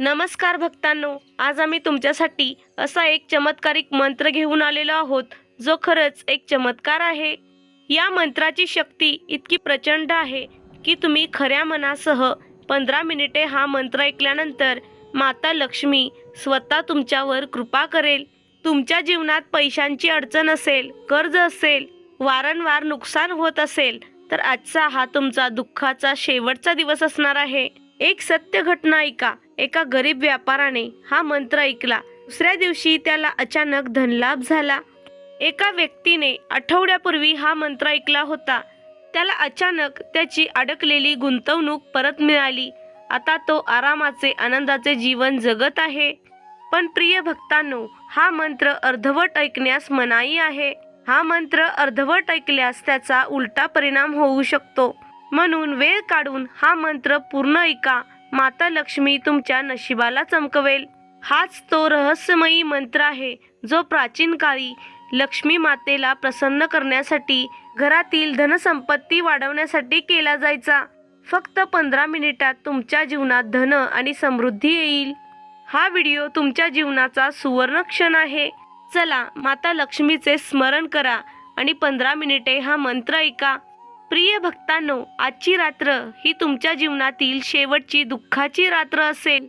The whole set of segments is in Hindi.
नमस्कार भक्तांनो, आज आम्ही तुमच्यासाठी असा एक चमत्कारिक मंत्र घेऊन आलेलो आहोत, जो खरंच एक चमत्कार आहे. या मंत्राची शक्ती इतकी प्रचंड आहे की तुम्ही खऱ्या मनासह 15 मिनिटे हा मंत्र ऐकल्यानंतर माता लक्ष्मी स्वतः तुमच्यावर कृपा करेल. तुमच्या जीवनात पैशांची अडचण असेल, कर्ज असेल, वारंवार नुकसान होत असेल, तर आजचा हा तुमचा दुःखाचा शेवटचा दिवस असणार आहे. एक सत्य घटना ऐका. एका गरीब व्यापाराने हा मंत्र ऐकला. दुसऱ्या दिवशी त्याला अचानक धनलाभ झाला. एका व्यक्तीने आठवड्यापूर्वी हा मंत्र ऐकला होता. त्याला अचानक त्याची अडकलेली गुंतवणूक परत मिळाली. आता तो आरामाचे, आनंदाचे जीवन जगत आहे. पण प्रिय भक्तांनो, हा मंत्र अर्धवट ऐकण्यास मनाई आहे. हा मंत्र अर्धवट ऐकल्यास त्याचा उलटा परिणाम होऊ शकतो. म्हणून वेळ काढून हा मंत्र पूर्ण ऐका. माता लक्ष्मी तुमच्या नशिबाला चमकवेल. हाच तो रहस्यमयी मंत्र आहे, जो प्राचीन काळी लक्ष्मी मातेला प्रसन्न करण्यासाठी, घरातील धनसंपत्ती वाढवण्यासाठी केला जायचा. फक्त 15 मिनिटात तुमच्या जीवनात धन आणि समृद्धी येईल. हा व्हिडिओ तुमच्या जीवनाचा सुवर्ण क्षण आहे. चला, माता लक्ष्मीचे स्मरण करा आणि 15 मिनिटे हा मंत्र ऐका. प्रिय भक्तांनो, आजची रात्र ही तुमच्या जीवनातील शेवटची दुःखाची रात्र असेल.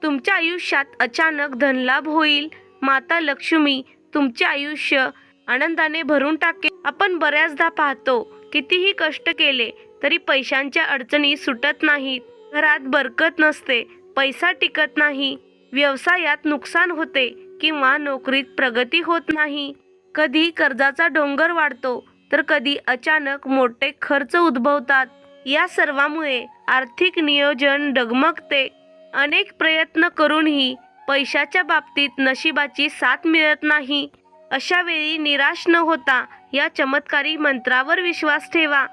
तुमच्या आयुष्यात अचानक धनलाभ होईल. माता लक्ष्मी तुमचे आयुष्य आनंदाने भरून टाकेल. आपण बऱ्याचदा पाहतो, कितीही कष्ट केले तरी पैशांच्या अडचणी सुटत नाहीत. घरात बरकत नसते, पैसा टिकत नाही, व्यवसायात नुकसान होते किंवा नोकरीत प्रगती होत नाही. कधी कर्जाचा डोंगर वाढतो, तर कधी अचानक मोठे खर्च उद्भवतात. या सर्वामुळे आर्थिक नियोजन डगमगते. अनेक प्रयत्न करूनही पैशाच्या बाबतीत नशिबाची साथ मिळत नाही. अशा वेळी निराश न होता या चमत्कारी मंत्रावर विश्वास ठेवा.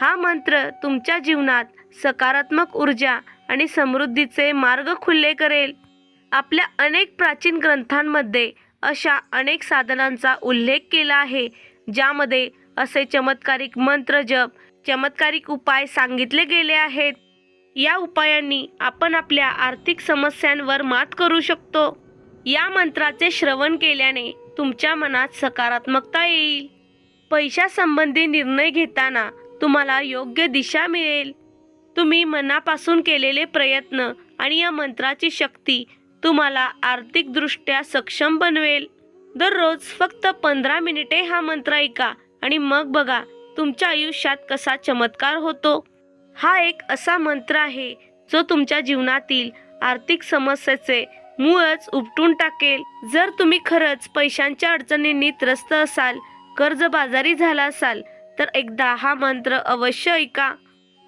हा मंत्र तुमच्या जीवनात सकारात्मक ऊर्जा आणि समृद्धीचे मार्ग खुले करेल. आपल्या अनेक प्राचीन ग्रंथांमध्ये अशा अनेक साधनांचा उल्लेख केला आहे, ज्यामध्ये असे चमत्कारिक मंत्र जप, चमत्कारिक उपाय सांगितले गेले आहेत. या उपायांनी आपण आपल्या आर्थिक समस्यांवर मात करू शकतो. या मंत्राचे श्रवण केल्याने तुमच्या मनात सकारात्मकता येईल. पैशासंबंधी निर्णय घेताना तुम्हाला योग्य दिशा मिळेल. तुम्ही मनापासून केलेले प्रयत्न आणि या मंत्राची शक्ती तुम्हाला आर्थिकदृष्ट्या सक्षम बनवेल. दररोज फक्त 15 मिनिटे हा मंत्र ऐका आणि मग बघा तुमच्या आयुष्यात कसा चमत्कार होतो. हा एक असा मंत्र आहे, जो तुमच्या जीवनातील आर्थिक समस्येचे मूळच उपटून टाकेल. जर तुम्ही खरंच पैशांच्या अडचणींनी त्रस्त असाल, कर्जबाजारी झाला असाल, तर एकदा हा मंत्र अवश्य ऐका.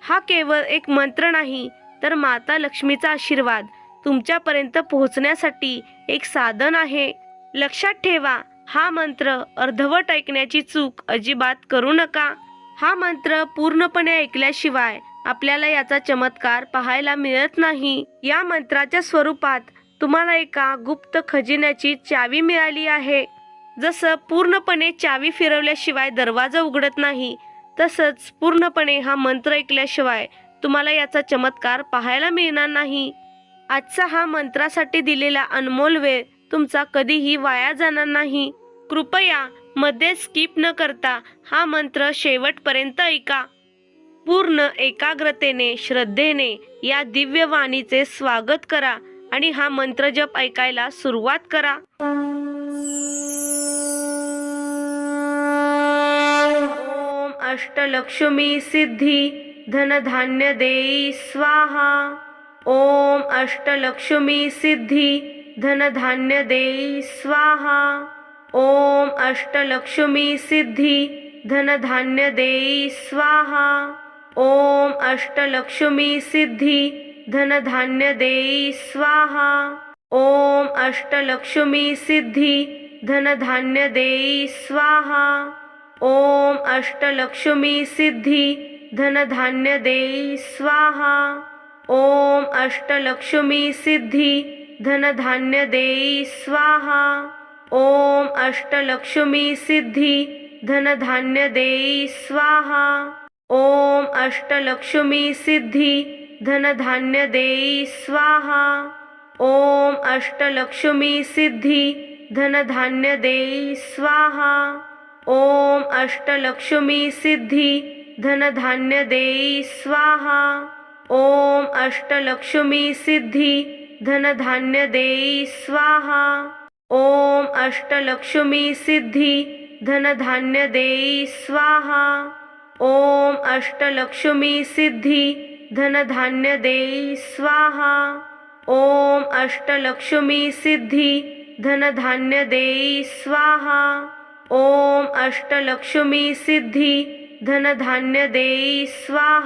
हा केवळ एक मंत्र नाही, तर माता लक्ष्मीचा आशीर्वाद तुमच्यापर्यंत पोहोचण्यासाठी एक साधन आहे. लक्षात ठेवा, हा मंत्र अर्धवट ऐकण्याची चूक अजिबात करू नका. हा मंत्र पूर्णपणे ऐकल्याशिवाय आपल्याला याचा चमत्कार पाहायला मिळत नाही. या मंत्राच्या स्वरूपात तुम्हाला एका गुप्त खजिन्याची चावी मिळाली आहे. जसं पूर्णपणे चावी फिरवल्याशिवाय दरवाजा उघडत नाही, तसंच पूर्णपणे हा मंत्र ऐकल्याशिवाय तुम्हाला याचा चमत्कार पाहायला मिळणार नाही. आजचा हा मंत्रासाठी दिलेला अनमोल वेळ तुमचा कधीही वाया जाणार नाही. कृपया मध्ये स्किप न करता हा मंत्र शेवटपर्यंत ऐका. पूर्ण एकाग्रतेने, श्रद्धेने या दिव्य वाणीचे स्वागत करा आणि हा मंत्र जप ऐकायला सुरुवात करा. ओम अष्टलक्ष्मी सिद्धी धनधान्य देई स्वाहा. ओम अष्टलक्ष्मी सिद्धी धनधान्य देई स्वाहा. ओम अष्टलक्ष्मी सिद्धी धनधान्य देई स्वाहा. ओम अष्टलक्ष्मी सिद्धी धनधान्य देई स्वाहा. ओम अष्टलक्ष्मी सिद्धी धनधान्य देई स्वाहा. ओम अष्टलक्ष्मी सिद्धी धनधान्य देई स्वाहा. ओम अष्टलक्ष्मी सिद्धी धनधान्य देई स्वाहा. ओम अष्टलक्ष्मी सिद्धी धनधान्य देई स्वाहा. ओम अष्टलक्ष्मी सिद्धी धनधान्य देई स्वाहा. ओम अष्टलक्ष्मी सिद्धी धनधान्य देई स्वाहा। ओम अष्टलक्ष्मी सिद्धी धनधान्य देई स्वाहा। ओम अष्टलक्ष्मी सिद्धी धनधान्य देई स्वाहा। ओम अष्टलक्ष्मी सिद्धी धनधान्य देई स्वाहा। ओम अष्टलक्ष्मी सिद्धी धनधान्य देई स्वाहा। ओम अष्टलक्ष्मी सिद्धी धनधान्य देई स्वाहा। ओम अष्टलक्ष्मी सिद्धी धनधान्य देई स्वाहा।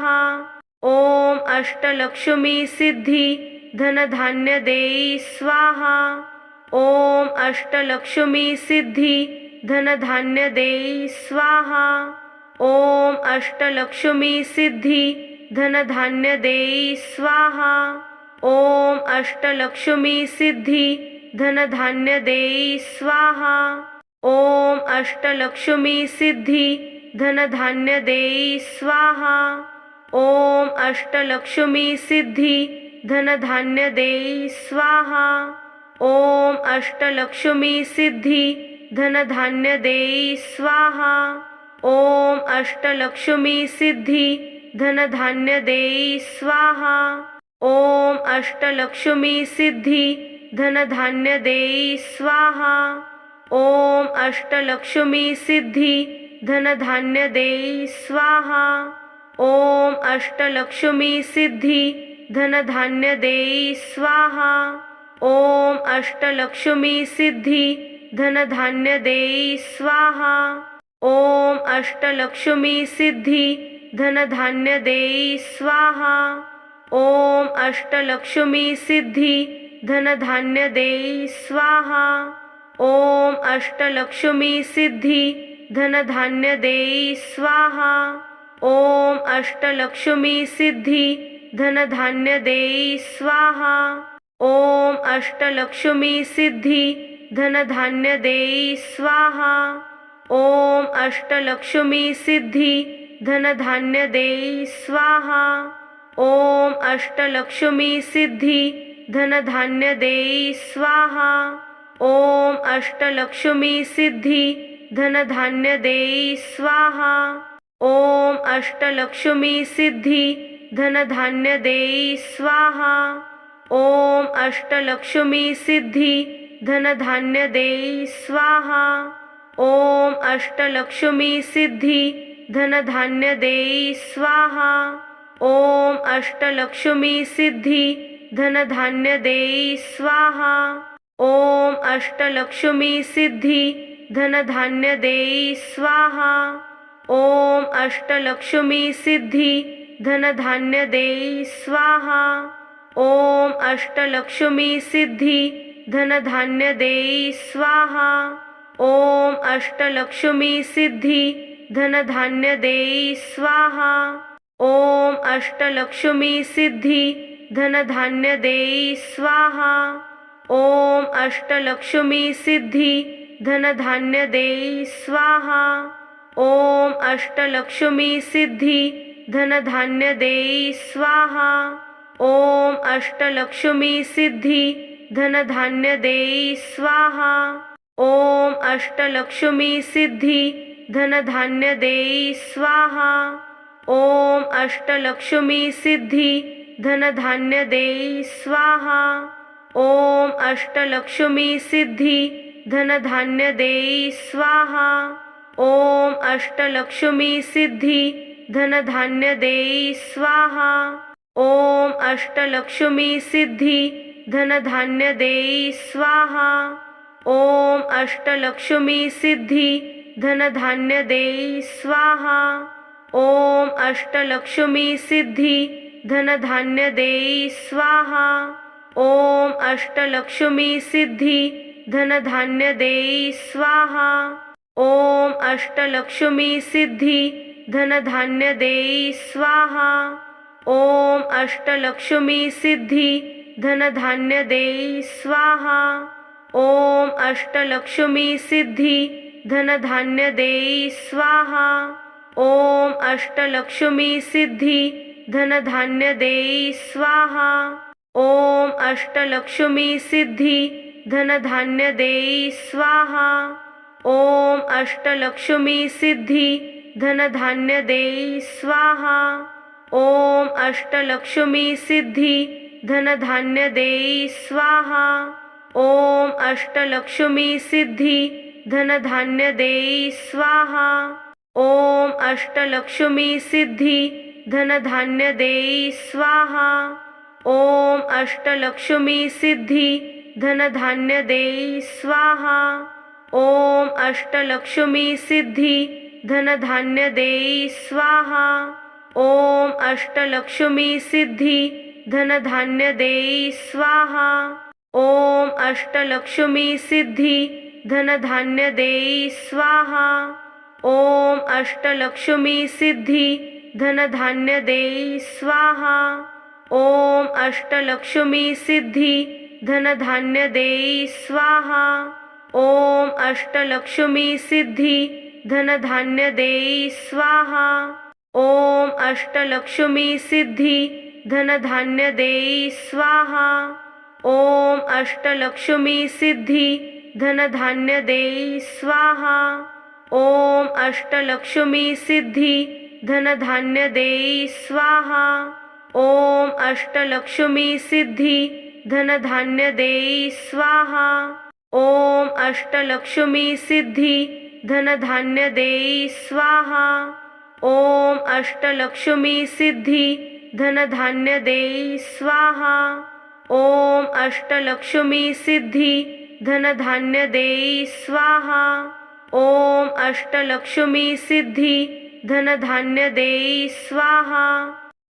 ओम अष्टलक्ष्मी सिद्धी धनधान्य देई स्वाहा। ओम अष्टलक्ष्मी सिद्धी धनधान्य देई स्वाहा। ओम अष्टलक्ष्मी सिद्धी धनधान्य देई स्वाहा। ओम अष्टलक्ष्मी सिद्धी धनधान्य देई स्वाहा। ओम अष्टलक्ष्मी सिद्धी धनधान्य देई स्वाहा। ओम अष्टलक्ष्मी सिद्धी धनधान्य देई स्वाहा। ओम अष्टलक्ष्मी सिद्धी धनधान्य देई स्वाहा। ओम अष्टलक्ष्मी सिद्धी धनधान्य देई स्वाहा। ओम अष्टलक्ष्मी सिद्धी धनधान्य देई स्वाहा। ओम अष्टलक्ष्मी सिद्धी धनधान्य देई स्वाहा। ओम अष्टलक्ष्मी सिद्धी धनधान्य देई स्वाहा। ओम अष्टलक्ष्मी सिद्धी धनधान्य देई स्वाहा। ओम अष्टलक्ष्मी सिद्धी धनधान्य देई स्वाहा। ओम अष्टलक्ष्मी सिद्धी धनधान्य देई स्वाहा। ओम अष्टलक्ष्मी सिद्धी धनधान्य देई स्वाहा। ओम अष्टलक्ष्मी सिद्धी धनधान्य देई स्वाहा। ओम अष्टलक्ष्मी सिद्धी धनधान्य देई स्वाहा। ओम अष्टलक्ष्मी सिद्धी धनधान्य देई स्वाहा। ओम अष्टलक्ष्मी सिद्धी धनधान्य देई स्वाहा। ओम अष्टलक्ष्मी सिद्धी धनधान्य देई स्वाहा। ओम अष्टलक्ष्मी सिद्धी धनधान्य देई स्वाहा। ओम अष्टलक्ष्मी सिद्धी धनधान्य देई स्वाहा। ओम अष्टलक्ष्मी सिद्धी धनधान्य देई स्वाहा। ओम अष्टलक्ष्मी सिद्धी धनधान्य देई स्वाहा। ओम अष्टलक्ष्मी सिद्धी धनधान्य देई स्वाहा। ओम अष्टलक्ष्मी सिद्धी धनधान्य देई स्वाहा। ओम अष्टलक्ष्मी सिद्धी धनधान्य देई स्वाहा। ओम अष्टलक्ष्मी सिद्धी धनधान्य देई स्वाहा। ओम अष्टलक्ष्मी सिद्धी धनधान्य देई स्वाहा। ओम अष्टलक्ष्मी सिद्धी धनधान्य देई स्वाहा। ओम अष्टलक्ष्मी सिद्धी धनधान्य देई स्वाहा। ओम अष्टलक्ष्मी सिद्धी धनधान्य देई स्वाहा। ओम अष्टलक्ष्मी सिद्धी धनधान्य देई स्वाहा। ओम अष्टलक्ष्मी सिद्धी धनधान्य देई स्वाहा। ओम अष्टलक्ष्मी सिद्धी धनधान्य देई स्वाहा। ओम अष्टलक्ष्मी सिद्धी धनधान्य देई स्वाहा। ओम अष्टलक्ष्मी सिद्धी धनधान्य देई स्वाहा। ओम अष्टलक्ष्मी सिद्धी धनधान्य देई स्वाहा। ओम अष्टलक्ष्मी सिद्धी धनधान्य देई स्वाहा। ओम अष्टलक्ष्मी सिद्धी धनधान्य देई स्वाहा। ओम अष्टलक्ष्मी सिद्धी धनधान्य देई स्वाहा। ओम अष्टलक्ष्मी सिद्धी धनधान्य देई स्वाहा। ओम अष्टलक्ष्मी सिद्धी धनधान्य देई स्वाहा। ओम अष्टलक्ष्मी सिद्धी धनधान्य देई स्वाहा। ओम अष्टलक्ष्मी सिद्धी धनधान्य देई स्वाहा। ओम अष्टलक्ष्मी सिद्धी धनधान्य देई स्वाहा। ओम अष्टलक्ष्मी सिद्धी धनधान्य देई स्वाहा। ओम अष्टलक्ष्मी सिद्धी धनधान्य देई स्वाहा। ओम अष्टलक्ष्मी सिद्धी धनधान्य देई स्वाहा। ओम अष्टलक्ष्मी सिद्धी धनधान्य देई स्वाहा। ओम अष्टलक्ष्मी सिद्धी धनधान्य देई स्वाहा। ओम अष्टलक्ष्मी सिद्धी धनधान्य देई स्वाहा। ओम अष्टलक्ष्मी सिद्धी धनधान्य देई स्वाहा। ओम अष्टलक्ष्मी सिद्धी धनधान्य देई स्वाहा। ओम अष्टलक्ष्मी सिद्धी धनधान्य देई स्वाहा। ओम अष्टलक्ष्मी सिद्धी धनधान्य देई स्वाहा। ओम अष्टलक्ष्मी सिद्धी धनधान्य देई स्वाहा। ओम अष्टलक्ष्मी सिद्धी धनधान्य देई स्वाहा। ओम अष्टलक्ष्मी सिद्धी धनधान्य देई स्वाहा। ओम अष्टलक्ष्मी सिद्धी धनधान्य देई स्वाहा। ओम अष्टलक्ष्मी सिद्धी धनधान्य देई स्वाहा। ओम अष्टलक्ष्मी सिद्धी धनधान्य देई स्वाहा। ओम अष्टलक्ष्मी सिद्धी धनधान्य देई स्वाहा। ओम अष्टलक्ष्मी सिद्धी धनधान्य देई स्वाहा।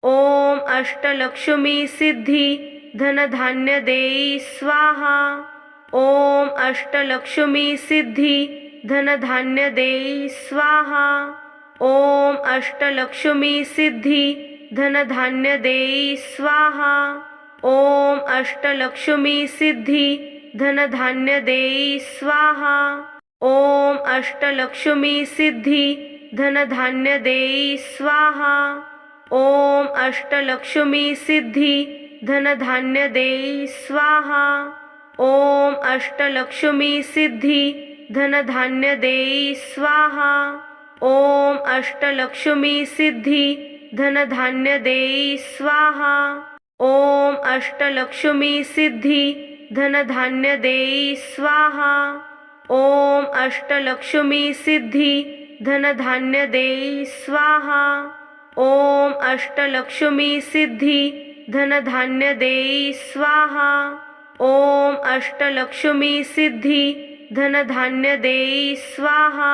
ओम अष्टलक्ष्मी सिद्धी धनधान्य देई स्वाहा। ओम अष्टलक्ष्मी सिद्धी धनधान्य देई स्वाहा। ओम अष्टलक्ष्मी सिद्धी धनधान्य देई स्वाहा। ओम अष्टलक्ष्मी सिद्धी धनधान्य देई स्वाहा। ओम अष्टलक्ष्मी सिद्धी धनधान्य देई स्वाहा। ओम अष्टलक्ष्मी सिद्धी धनधान्य देई स्वाहा। ओम अष्टलक्ष्मी सिद्धी धनधान्य देई स्वाहा। ओम अष्टलक्ष्मी सिद्धी धनधान्य देई स्वाहा। ओम अष्टलक्ष्मी सिद्धी धनधान्य देई स्वाहा। ओम अष्टलक्ष्मी सिद्धी धनधान्य देई स्वाहा। ओम अष्टलक्ष्मी सिद्धी धनधान्य देई स्वाहा। ओम अष्टलक्ष्मी सिद्धी धनधान्य देई स्वाहा।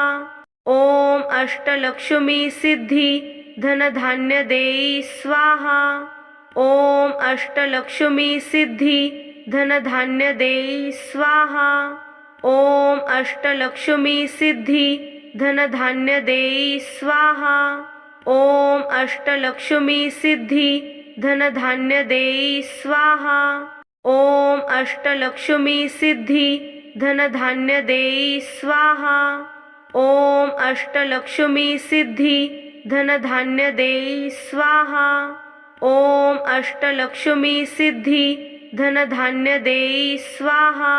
ओम अष्टलक्ष्मी सिद्धी धनधान्य देई स्वाहा। ओम अष्टलक्ष्मी सिद्धी धनधान्य देई स्वाहा। ओम अष्टलक्ष्मी सिद्धी धनधान्य देई स्वाहा। ओम अष्टलक्ष्मी सिद्धी धनधान्य देई स्वाहा। ओम अष्टलक्ष्मी सिद्धी धनधान्य देई स्वाहा। ओम अष्टलक्ष्मी सिद्धी धनधान्य देई स्वाहा। ओम अष्टलक्ष्मी सिद्धी धनधान्य देई स्वाहा।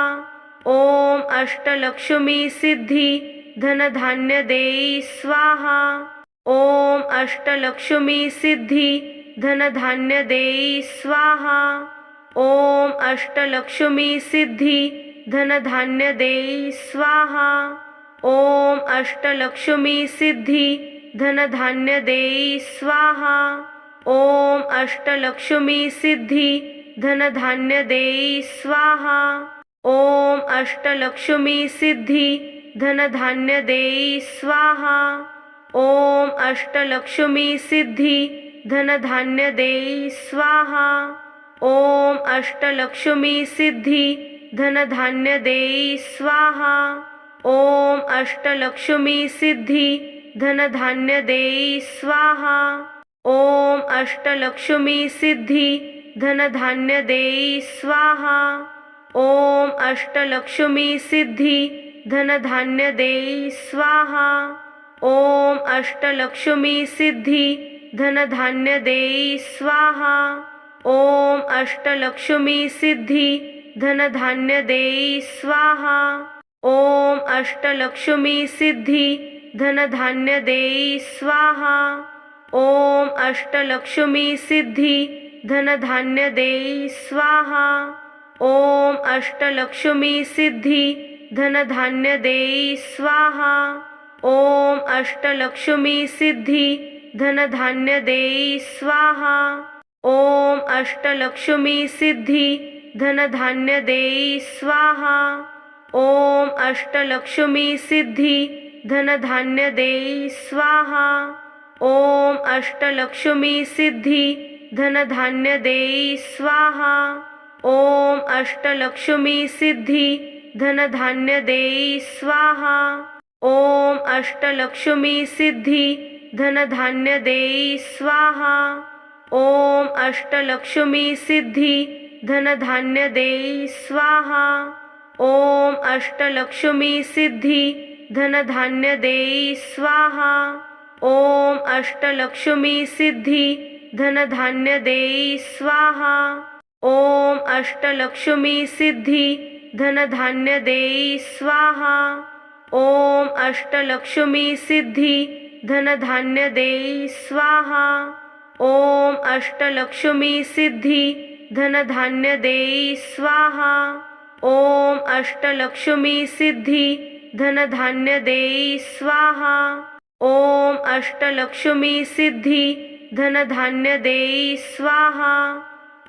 ओम अष्टलक्ष्मी सिद्धी धनधान्य देई स्वाहा। ओम अष्टलक्ष्मी सिद्धी धनधान्य देई स्वाहा। ओम अष्टलक्ष्मी सिद्धी धनधान्य देई स्वाहा। ओम अष्टलक्ष्मी सिद्धी धनधान्य देई स्वाहा। ओम अष्टलक्ष्मी सिद्धी धनधान्य देई स्वाहा। ओम अष्टलक्ष्मी सिद्धी धनधान्य देई स्वाहा। ओम अष्टलक्ष्मी सिद्धी धनधान्य देई स्वाहा। ओम अष्टलक्ष्मी सिद्धी धनधान्य देई स्वाहा। ओम अष्टलक्ष्मी सिद्धी धनधान्य देई स्वाहा। ओम अष्टलक्ष्मी सिद्धी धनधान्य देई स्वाहा। ओम अष्टलक्ष्मी सिद्धी धनधान्य देई स्वाहा। ओम अष्टलक्ष्मी सिद्धी धनधान्य देई स्वाहा। ओम अष्टलक्ष्मी सिद्धी धनधान्य देई स्वाहा। ओम अष्टलक्ष्मी सिद्धी धनधान्य देई स्वाहा। ओम अष्टलक्ष्मी सिद्धी धनधान्य देई स्वाहा। ओम अष्टलक्ष्मी सिद्धी धनधान्य देई स्वाहा। ओम अष्टलक्ष्मी सिद्धी धनधान्य देई स्वाहा। ओम अष्टलक्ष्मी सिद्धी धनधान्य देई स्वाहा। ओम अष्टलक्ष्मी सिद्धी धनधान्य देई स्वाहा। ओम अष्टलक्ष्मी सिद्धी धनधान्य देई स्वाहा। ओम अष्टलक्ष्मी सिद्धी धनधान्य देई स्वाहा। ओम अष्टलक्ष्मी सिद्धी धनधान्य देई स्वाहा। ओम अष्टलक्ष्मी सिद्धी धनधान्य देई स्वाहा। ओम अष्टलक्ष्मी सिद्धी धनधान्य देई स्वाहा। ओम अष्टलक्ष्मी सिद्धी धनधान्य देई स्वाहा। ओम अष्टलक्ष्मी सिद्धी धनधान्य देई स्वाहा। ओम अष्टलक्ष्मी सिद्धी धनधान्य देई स्वाहा। ओम अष्टलक्ष्मी सिद्धी धनधान्य देई स्वाहा। ओम अष्टलक्ष्मी सिद्धी धनधान्य देई स्वाहा। ओम अष्टलक्ष्मी सिद्धी धनधान्य देई स्वाहा।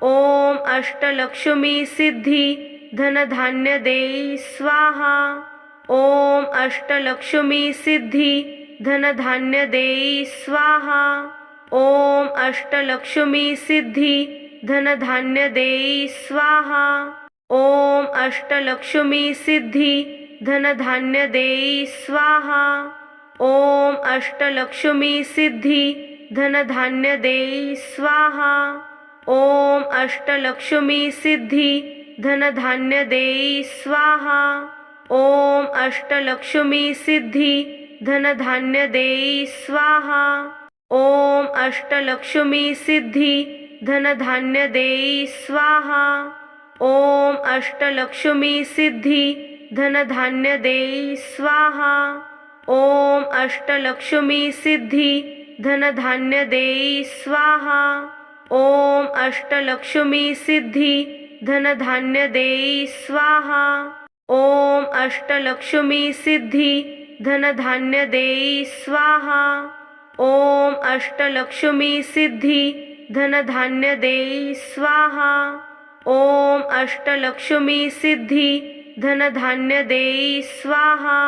ओम अष्टलक्ष्मी सिद्धी धनधान्य देई स्वाहा। ओम अष्टलक्ष्मी सिद्धी धनधान्य देई स्वाहा। ओम अष्टलक्ष्मी सिद्धी धनधान्य देई स्वाहा। ओम अष्टलक्ष्मी सिद्धी धनधान्य देई स्वाहा। ओम अष्टलक्ष्मी सिद्धी धनधान्य देई स्वाहा। ओम अष्टलक्ष्मी सिद्धी धनधान्य देई स्वाहा। ओम अष्टलक्ष्मी सिद्धी धनधान्य देई स्वाहा। ओम अष्टलक्ष्मी सिद्धी धनधान्य देई स्वाहा। ओम अष्टलक्ष्मी सिद्धी धनधान्य देई स्वाहा। ओम अष्टलक्ष्मी सिद्धी धनधान्य देई स्वाहा। ओम अष्टलक्ष्मी सिद्धी धनधान्य देई स्वाहा। ओम अष्टलक्ष्मी सिद्धी धनधान्य देई स्वाहा। ओम अष्टलक्ष्मी सिद्धी धनधान्य देई स्वाहा। ओम अष्टलक्ष्मी सिद्धी धनधान्य देई स्वाहा।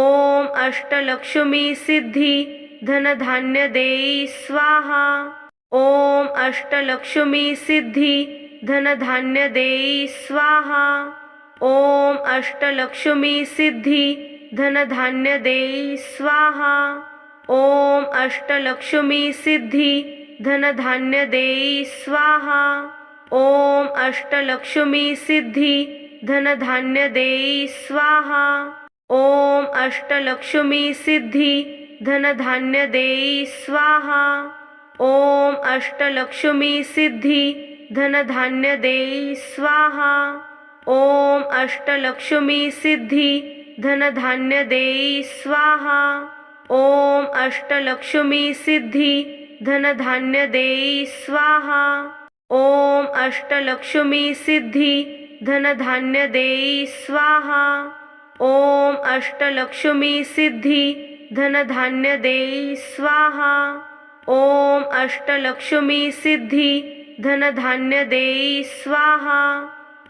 ओम अष्टलक्ष्मी सिद्धी धनधान्य देई स्वाहा। ओम अष्टलक्ष्मी सिद्धी धनधान्य देई स्वाहा। ओम अष्टलक्ष्मी सिद्धी धनधान्य देई स्वाहा। ओम अष्टलक्ष्मी सिद्धी धनधान्य देई स्वाहा। ओम अष्टलक्ष्मी सिद्धी धनधान्य देई स्वाहा। ओम अष्टलक्ष्मी सिद्धी धनधान्य देई स्वाहा। ओम अष्टलक्ष्मी सिद्धी धनधान्य देई स्वाहा। ओम अष्टलक्ष्मी सिद्धी धनधान्य देई स्वाहा। ओम अष्टलक्ष्मी सिद्धी धनधान्य देई स्वाहा। ओम अष्टलक्ष्मी सिद्धी धनधान्य देई स्वाहा। ओम अष्टलक्ष्मी सिद्धी धनधान्य देई स्वाहा। ओम अष्टलक्ष्मी सिद्धी धनधान्य देई स्वाहा।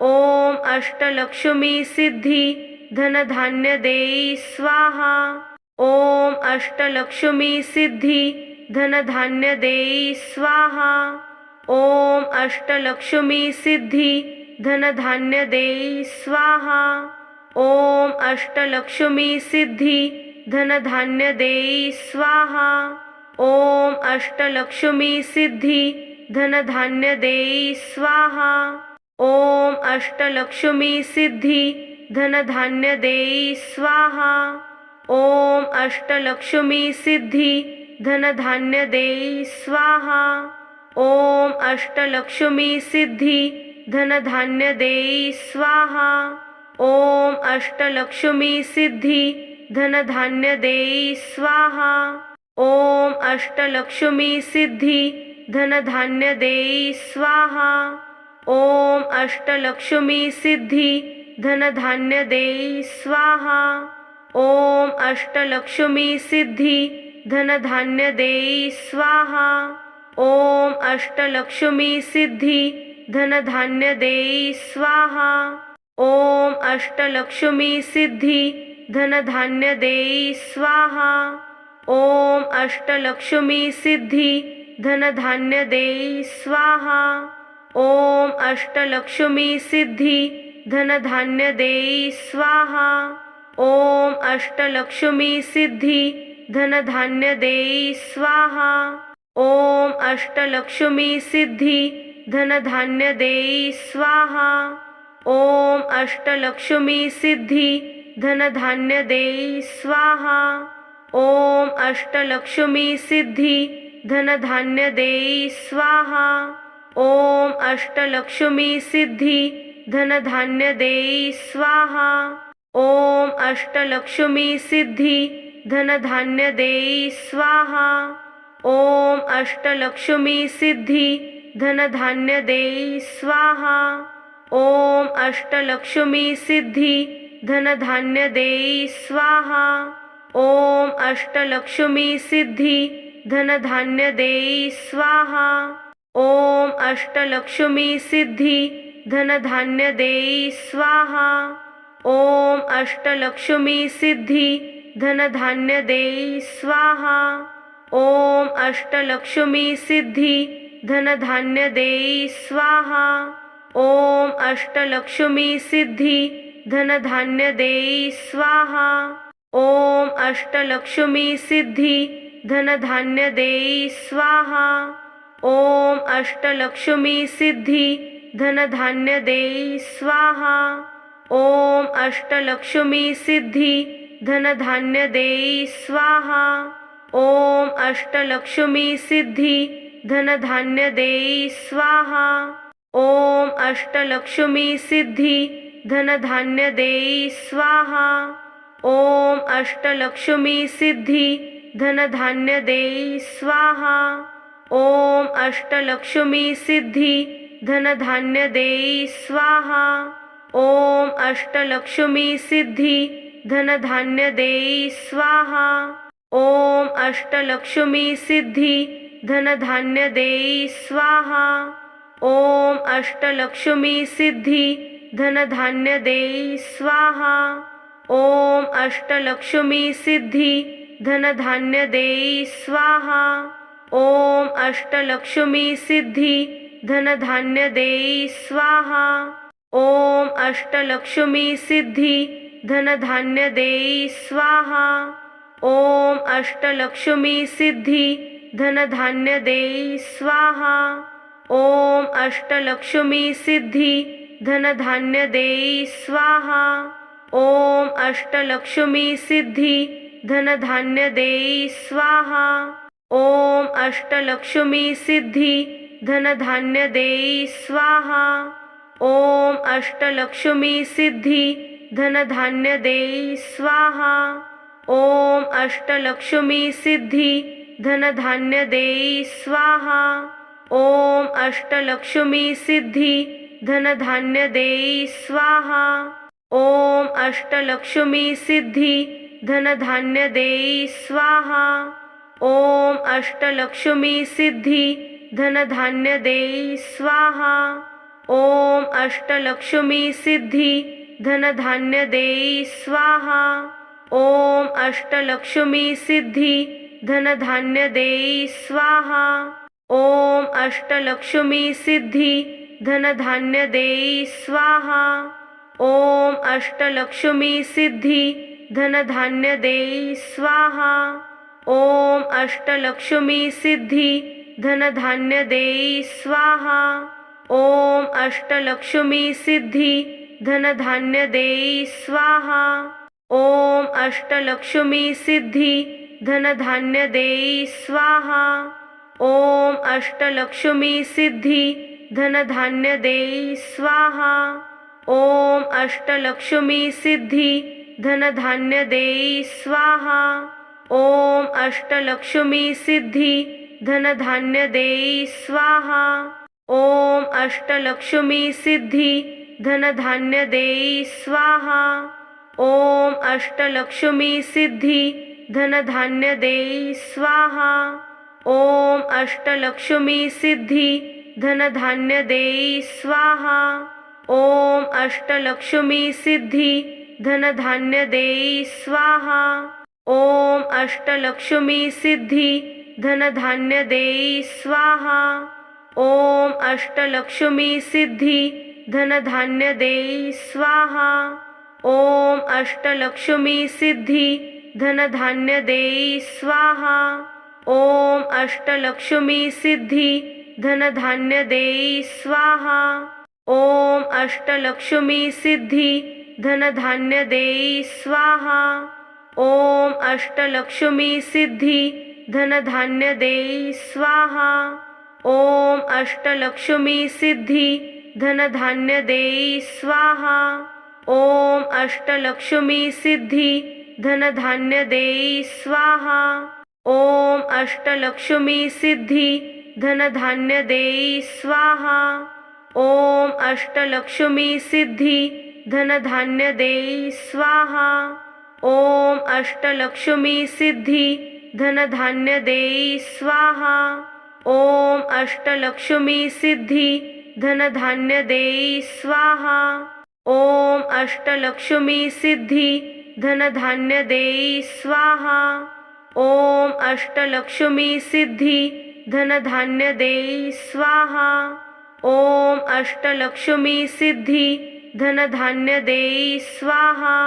ओम अष्टलक्ष्मी सिद्धी धनधान्य देई स्वाहा। ओम अष्टलक्ष्मी सिद्धी धनधान्य देई स्वाहा। ओम अष्टलक्ष्मी सिद्धी धनधान्य देई स्वाहा। ओम अष्टलक्ष्मी सिद्धी धनधान्य देई स्वाहा। ओम अष्टलक्ष्मी सिद्धी धनधान्य देई स्वाहा। ओम अष्टलक्ष्मी सिद्धी धनधान्य देई स्वाहा। ओम अष्टलक्ष्मी सिद्धी धनधान्य देई स्वाहा। ओम अष्टलक्ष्मी सिद्धी धनधान्य देई स्वाहा। ओम अष्टलक्ष्मी सिद्धी धनधान्य देई स्वाहा। ओम अष्टलक्ष्मी सिद्धी धनधान्य देई स्वाहा। ओम अष्टलक्ष्मी सिद्धी धनधान्य देई स्वाहा। ओम अष्टलक्ष्मी सिद्धी धनधान्य देई स्वाहा। ओम अष्टलक्ष्मी सिद्धी धनधान्य देई स्वाहा। ओम अष्टलक्ष्मी सिद्धी धनधान्य देई स्वाहा। ओम अष्टलक्ष्मी सिद्धी धनधान्य देई स्वाहा। ओम अष्टलक्ष्मी सिद्धी धनधान्य देई स्वाहा। ओम अष्टलक्ष्मी सिद्धी धनधान्य देई स्वाहा। ओम अष्टलक्ष्मी सिद्धी धनधान्य देई स्वाहा। ओम अष्टलक्ष्मी सिद्धी धनधान्य देई स्वाहा। ओम अष्टलक्ष्मी सिद्धी धनधान्य देई स्वाहा। ओम अष्टलक्ष्मी सिद्धी धनधान्य देई स्वाहा। ओम अष्टलक्ष्मी सिद्धी धनधान्य देई स्वाहा। ओम अष्टलक्ष्मी सिद्धी धनधान्य देई स्वाहा। ओम अष्टलक्ष्मी सिद्धी धनधान्य देई स्वाहा। ओम अष्टलक्ष्मी सिद्धी धनधान्य देई स्वाहा। ओम अष्टलक्ष्मी सिद्धी धनधान्य देई स्वाहा। ओम अष्टलक्ष्मी सिद्धी धनधान्य देई स्वाहा। ओम अष्टलक्ष्मी सिद्धी धनधान्य देई स्वाहा। ओम अष्टलक्ष्मी सिद्धी धनधान्य देई स्वाहा। ओम अष्टलक्ष्मी सिद्धी धनधान्य देई स्वाहा। ओम अष्टलक्ष्मी सिद्धी धनधान्य देई स्वाहा। ओम अष्टलक्ष्मी सिद्धी धनधान्य देई स्वाहा। ओम अष्टलक्ष्मी सिद्धी धनधान्य देई स्वाहा। ओम अष्टलक्ष्मी सिद्धी धनधान्य देई स्वाहा। ओम अष्टलक्ष्मी सिद्धी धनधान्य देई स्वाहा। ओम अष्टलक्ष्मी सिद्धी धनधान्य देई स्वाहा। ओम अष्टलक्ष्मी सिद्धी धनधान्य देई स्वाहा। ओम अष्टलक्ष्मी सिद्धी धनधान्य देई स्वाहा। ओम अष्टलक्ष्मी सिद्धी धनधान्य देई स्वाहा। ओम अष्टलक्ष्मी सिद्धी धनधान्य देई स्वाहा। ओम अष्टलक्ष्मी सिद्धी धनधान्य देई स्वाहा। ओम अष्टलक्ष्मी सिद्धी धनधान्य देई स्वाहा। ओम अष्टलक्ष्मी सिद्धी धनधान्य देई स्वाहा। ओम अष्टलक्ष्मी सिद्धी धनधान्य देई स्वाहा। ओम अष्टलक्ष्मी सिद्धी धनधान्य देई स्वाहा। ओम अष्टलक्ष्मी सिद्धी धनधान्य देई स्वाहा। ओम अष्टलक्ष्मी सिद्धी धनधान्य देई स्वाहा। ओम अष्टलक्ष्मी सिद्धी धनधान्य देई स्वाहा। ओम अष्टलक्ष्मी सिद्धी धनधान्य देई स्वाहा। ओम अष्टलक्ष्मी सिद्धी धनधान्य देई स्वाहा। ओम अष्टलक्ष्मी सिद्धी धनधान्य देई स्वाहा। ओम अष्टलक्ष्मी सिद्धी धनधान्य देई स्वाहा। ओम अष्टलक्ष्मी सिद्धी धनधान्य देई स्वाहा। ओम अष्टलक्ष्मी सिद्धी धनधान्य देई स्वाहा। ओम अष्टलक्ष्मी सिद्धी धनधान्य देई स्वाहा। ओम अष्टलक्ष्मी सिद्धी धनधान्य देई स्वाहा। ओम अष्टलक्ष्मी सिद्धी धनधान्य देई स्वाहा। ओम अष्टलक्ष्मी सिद्धी धनधान्य देई स्वाहा। ओम अष्टलक्ष्मी सिद्धी धनधान्य देई स्वाहा। ओम अष्टलक्ष्मी सिद्धी धनधान्य देई स्वाहा। ओम अष्टलक्ष्मी सिद्धी धनधान्य देई स्वाहा। ओम अष्टलक्ष्मी सिद्धी धनधान्य देई स्वाहा। ओम अष्टलक्ष्मी सिद्धी धनधान्य देई स्वाहा। ओम अष्टलक्ष्मी सिद्धी धनधान्य देई स्वाहा। ओम अष्टलक्ष्मी सिद्धी धनधान्य देई स्वाहा। ओम अष्टलक्ष्मी सिद्धी धनधान्य देई स्वाहा। ओम अष्टलक्ष्मी सिद्धी धनधान्य देई स्वाहा। ओम अष्टलक्ष्मी सिद्धी धनधान्य देई स्वाहा। ओम अष्टलक्ष्मी सिद्धी धनधान्य देई स्वाहा। ओम अष्टलक्ष्मी सिद्धी धनधान्य देई स्वाहा। ओम अष्टलक्ष्मी सिद्धी धनधान्य देई स्वाहा। ओम अष्टलक्ष्मी सिद्धी धनधान्य देई स्वाहा। ओम अष्टलक्ष्मी सिद्धी धनधान्य देई स्वाहा। ओम अष्टलक्ष्मी सिद्धी धनधान्य देई स्वाहा। ओम अष्टलक्ष्मी सिद्धी धनधान्य देई स्वाहा। ओम अष्टलक्ष्मी सिद्धी धनधान्य देई स्वाहा। ओम अष्टलक्ष्मी सिद्धी धनधान्य देई स्वाहा। ओम अष्टलक्ष्मी सिद्धी धनधान्य देई स्वाहा। ओम अष्टलक्ष्मी सिद्धी धनधान्य देई स्वाहा। ओम अष्टलक्ष्मी सिद्धी धनधान्य देई स्वाहा।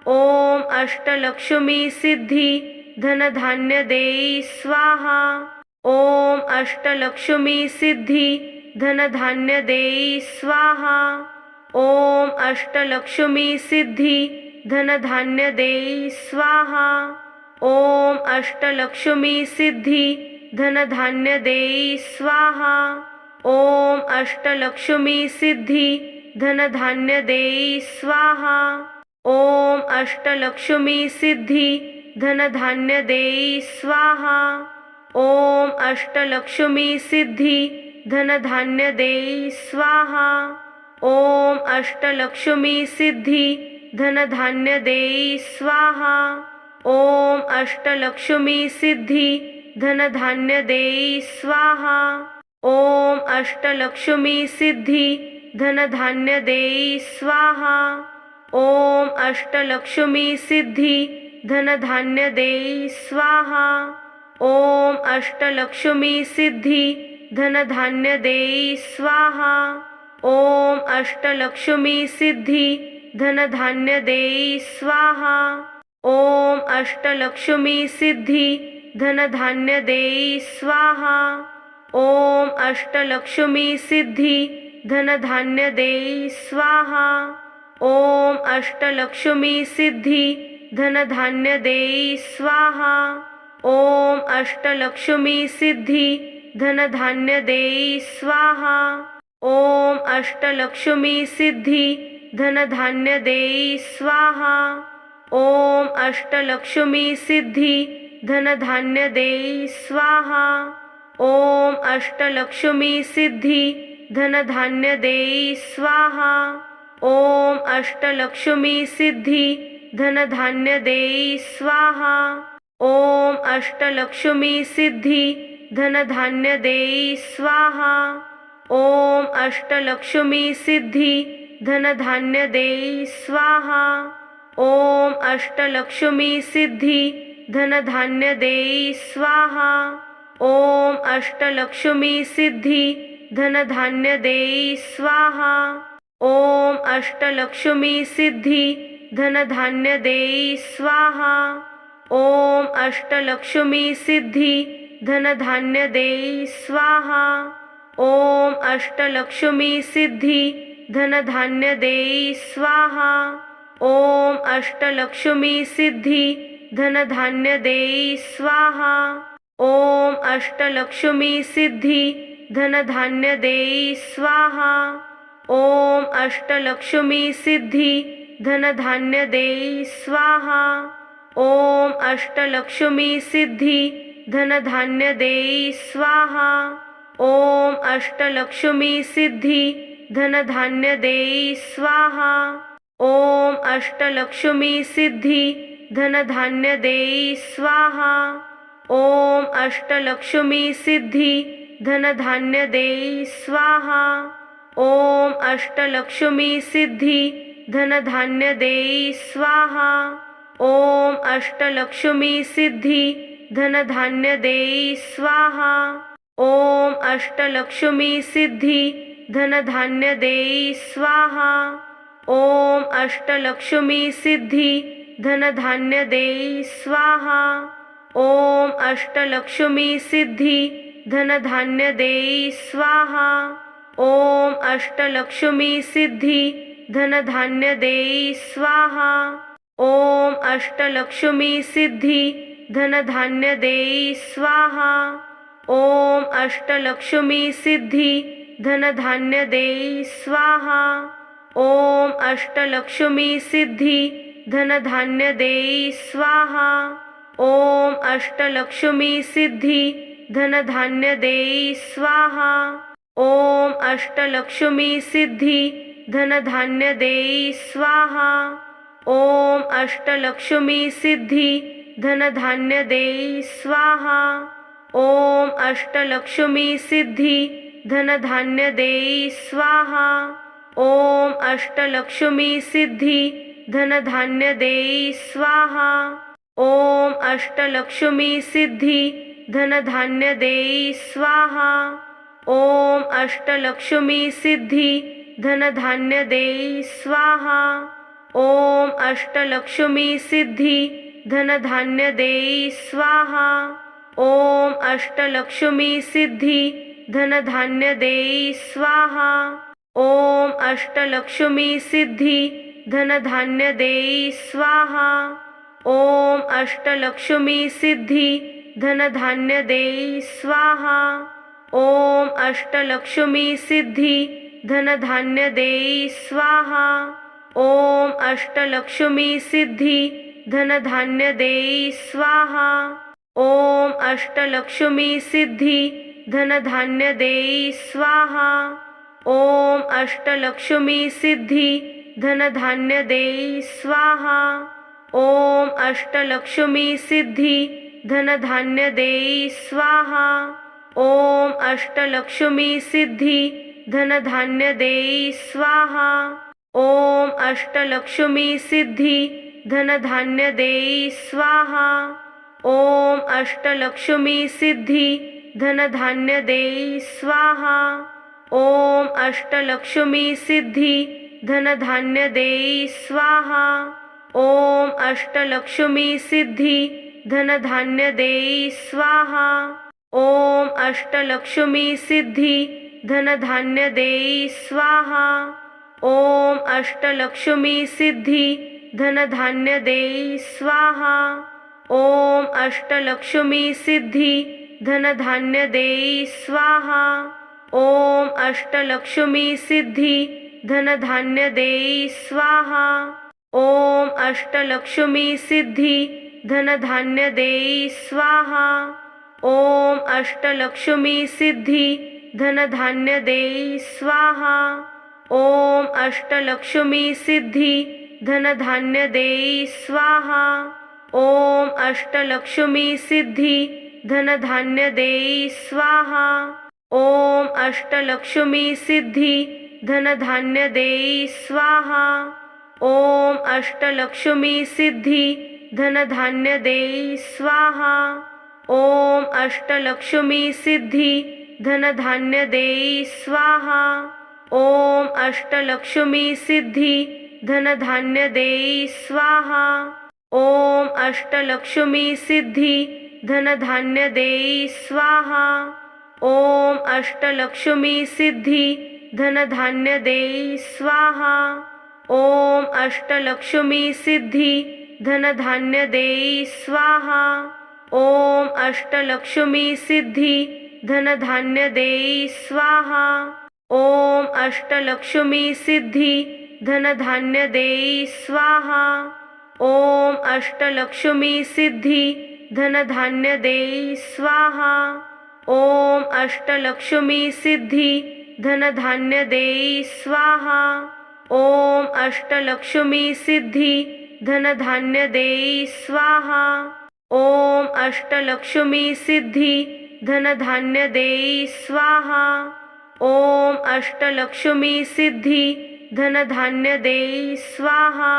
ओम अष्टलक्ष्मी सिद्धी धनधान्य देई स्वाहा। ओम अष्टलक्ष्मी सिद्धी धनधान्य देई स्वाहा। ओम अष्टलक्ष्मी सिद्धी धनधान्य देई स्वाहा। ओम अष्टलक्ष्मी सिद्धी धनधान्य देई स्वाहा। ओम अष्टलक्ष्मी सिद्धी धनधान्य देई स्वाहा। ओम अष्टलक्ष्मी सिद्धी धनधान्य देई स्वाहा। ओम अष्टलक्ष्मी सिद्धी धनधान्य देई स्वाहा। ओम अष्टलक्ष्मी सिद्धी धनधान्य देई स्वाहा। ओम अष्टलक्ष्मी सिद्धी धनधान्य देई स्वाहा। ओम अष्टलक्ष्मी सिद्धी धनधान्य देई स्वाहा। ओम अष्टलक्ष्मी सिद्धी धनधान्य देई स्वाहा। ओम अष्टलक्ष्मी सिद्धी धनधान्य देई स्वाहा। ओम अष्टलक्ष्मी सिद्धी धनधान्य देई स्वाहा। ओम अष्टलक्ष्मी सिद्धी धनधान्य देई स्वाहा। ओम अष्टलक्ष्मी सिद्धी धनधान्य देई स्वाहा। ओम अष्टलक्ष्मी सिद्धी धनधान्य देई स्वाहा। ओम अष्टलक्ष्मी सिद्धी धनधान्य देई स्वाहा। ओम अष्टलक्ष्मी सिद्धी धनधान्य देई स्वाहा। ओम अष्टलक्ष्मी सिद्धी धनधान्य देई स्वाहा। ओम अष्टलक्ष्मी सिद्धी धनधान्य देई स्वाहा। ओम अष्टलक्ष्मी सिद्धी धनधान्य देई स्वाहा। ओम अष्टलक्ष्मी सिद्धी धनधान्य देई स्वाहा। ओम अष्टलक्ष्मी सिद्धी धनधान्य देई स्वाहा। ओम अष्टलक्ष्मी सिद्धी धनधान्य देई स्वाहा। ओम अष्टलक्ष्मी सिद्धी धनधान्य देई स्वाहा। ओम अष्टलक्ष्मी सिद्धी धनधान्य देई स्वाहा। ओम अष्टलक्ष्मी सिद्धी धनधान्य देई स्वाहा। ओम अष्टलक्ष्मी सिद्धी धनधान्य देई स्वाहा। ओम अष्टलक्ष्मी सिद्धी धनधान्य देई स्वाहा। ओम अष्टलक्ष्मी सिद्धी धनधान्य देई स्वाहा। ओम अष्टलक्ष्मी सिद्धी धनधान्य देई स्वाहा। ओम अष्टलक्ष्मी सिद्धी धनधान्य देई स्वाहा। ओम अष्टलक्ष्मी सिद्धी धनधान्य देई स्वाहा। ओम अष्टलक्ष्मी सिद्धी धनधान्य देई स्वाहा। ओम अष्टलक्ष्मी सिद्धी धनधान्य देई स्वाहा। ओम अष्टलक्ष्मी सिद्धी धनधान्य देई स्वाहा। ओम अष्टलक्ष्मी सिद्धी धनधान्य देई स्वाहा। ओम अष्टलक्ष्मी सिद्धी धनधान्य देई स्वाहा। ओम अष्टलक्ष्मी सिद्धी धनधान्य देई स्वाहा। ओम अष्टलक्ष्मी सिद्धी धनधान्य देई स्वाहा। ओम अष्टलक्ष्मी सिद्धी धनधान्य देई स्वाहा। ओम अष्टलक्ष्मी सिद्धी धनधान्य देई स्वाहा। ओम अष्टलक्ष्मी सिद्धी धनधान्य देई स्वाहा। ओम अष्टलक्ष्मी सिद्धी धनधान्य देई स्वाहा। ओम अष्टलक्ष्मी सिद्धी धनधान्य देई स्वाहा। ओम अष्टलक्ष्मी सिद्धी धनधान्य देई स्वाहा। ओम अष्टलक्ष्मी सिद्धी धनधान्य देई स्वाहा। ओम अष्टलक्ष्मी सिद्धी धनधान्य देई स्वाहा। ओम अष्टलक्ष्मी सिद्धी धनधान्य देई स्वाहा। ओम अष्टलक्ष्मी सिद्धी धनधान्य देई स्वाहा। ओम अष्टलक्ष्मी सिद्धी धनधान्य देई स्वाहा। ओम अष्टलक्ष्मी सिद्धी धनधान्य देई स्वाहा। ओम अष्टलक्ष्मी सिद्धी धनधान्य देई स्वाहा। ओम अष्टलक्ष्मी सिद्धी धनधान्य देई स्वाहा। ओम अष्टलक्ष्मी सिद्धी धनधान्य देई स्वाहा। ओम अष्टलक्ष्मी सिद्धी धनधान्य देई स्वाहा। ओम अष्टलक्ष्मी सिद्धी धनधान्य देई स्वाहा। ओम अष्टलक्ष्मी सिद्धी धनधान्य देई स्वाहा। ओम अष्टलक्ष्मी सिद्धी धनधान्य देई स्वाहा। ओम अष्टलक्ष्मी सिद्धी धनधान्य देई स्वाहा। ओम अष्टलक्ष्मी सिद्धी धनधान्य देई स्वाहा। ओम अष्टलक्ष्मी सिद्धी धनधान्य देई स्वाहा। ओम अष्टलक्ष्मी सिद्धी धनधान्य देई स्वाहा। ओम अष्टलक्ष्मी सिद्धी धनधान्य देई स्वाहा। ओम अष्टलक्ष्मी सिद्धी धनधान्य देई स्वाहा। ओम अष्टलक्ष्मी सिद्धी धनधान्य देई स्वाहा। ओम अष्टलक्ष्मी सिद्धी धनधान्य देई स्वाहा। ओम अष्टलक्ष्मी सिद्धी धनधान्य देई स्वाहा। ओम अष्टलक्ष्मी सिद्धी धनधान्य देई स्वाहा। ओम अष्टलक्ष्मी सिद्धी धनधान्य देई स्वाहा। ओम अष्टलक्ष्मी सिद्धी धनधान्य देई स्वाहा। ओम अष्टलक्ष्मी सिद्धी धनधान्य देई स्वाहा। ओम अष्टलक्ष्मी सिद्धी धनधान्य देई स्वाहा। ओम अष्टलक्ष्मी सिद्धी धनधान्य देई स्वाहा। ओम अष्टलक्ष्मी सिद्धी धनधान्य देई स्वाहा। ओम अष्टलक्ष्मी सिद्धी धनधान्य देई स्वाहा। ओम अष्टलक्ष्मी सिद्धी धनधान्य देई स्वाहा। ओम अष्टलक्ष्मी सिद्धी धनधान्य देई स्वाहा। ओम अष्टलक्ष्मी सिद्धी धनधान्य देई स्वाहा। ओम अष्टलक्ष्मी सिद्धी धनधान्य देई स्वाहा। ओम अष्टलक्ष्मी सिद्धी धनधान्य देई स्वाहा। ओम अष्टलक्ष्मी सिद्धी धनधान्य देई स्वाहा। ओम अष्टलक्ष्मी सिद्धी धनधान्य देई स्वाहा। ओम अष्टलक्ष्मी सिद्धी धनधान्य देई स्वाहा। ओम अष्टलक्ष्मी सिद्धी धनधान्य देई स्वाहा। ओम अष्टलक्ष्मी सिद्धी धनधान्य देई स्वाहा। ओम अष्टलक्ष्मी सिद्धी धनधान्य देई स्वाहा।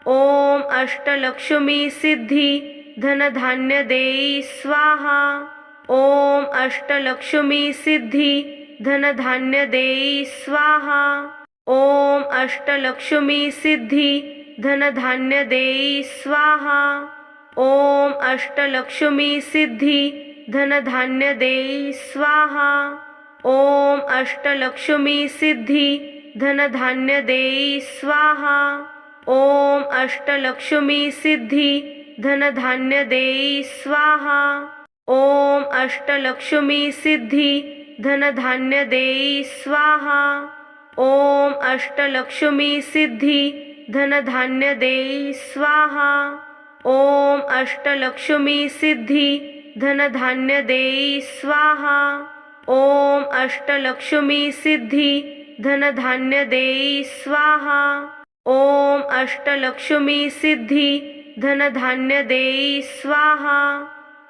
ओम अष्टलक्ष्मी सिद्धी धनधान्य देई स्वाहा। ओम अष्टलक्ष्मी सिद्धी धनधान्य देई स्वाहा। ओम अष्टलक्ष्मी सिद्धी धनधान्य देई स्वाहा। ओम अष्टलक्ष्मी सिद्धी धनधान्य देई स्वाहा। ओम अष्टलक्ष्मी सिद्धी धनधान्य देई स्वाहा। ओम अष्टलक्ष्मी सिद्धी धनधान्य देई स्वाहा। ओम अष्टलक्ष्मी सिद्धी धनधान्य देई स्वाहा। ओम अष्टलक्ष्मी सिद्धी धनधान्य देई स्वाहा। ओम अष्टलक्ष्मी सिद्धी धनधान्य देई स्वाहा। ओम अष्टलक्ष्मी सिद्धी धनधान्य देई स्वाहा। ओम अष्टलक्ष्मी सिद्धी धनधान्य देई स्वाहा।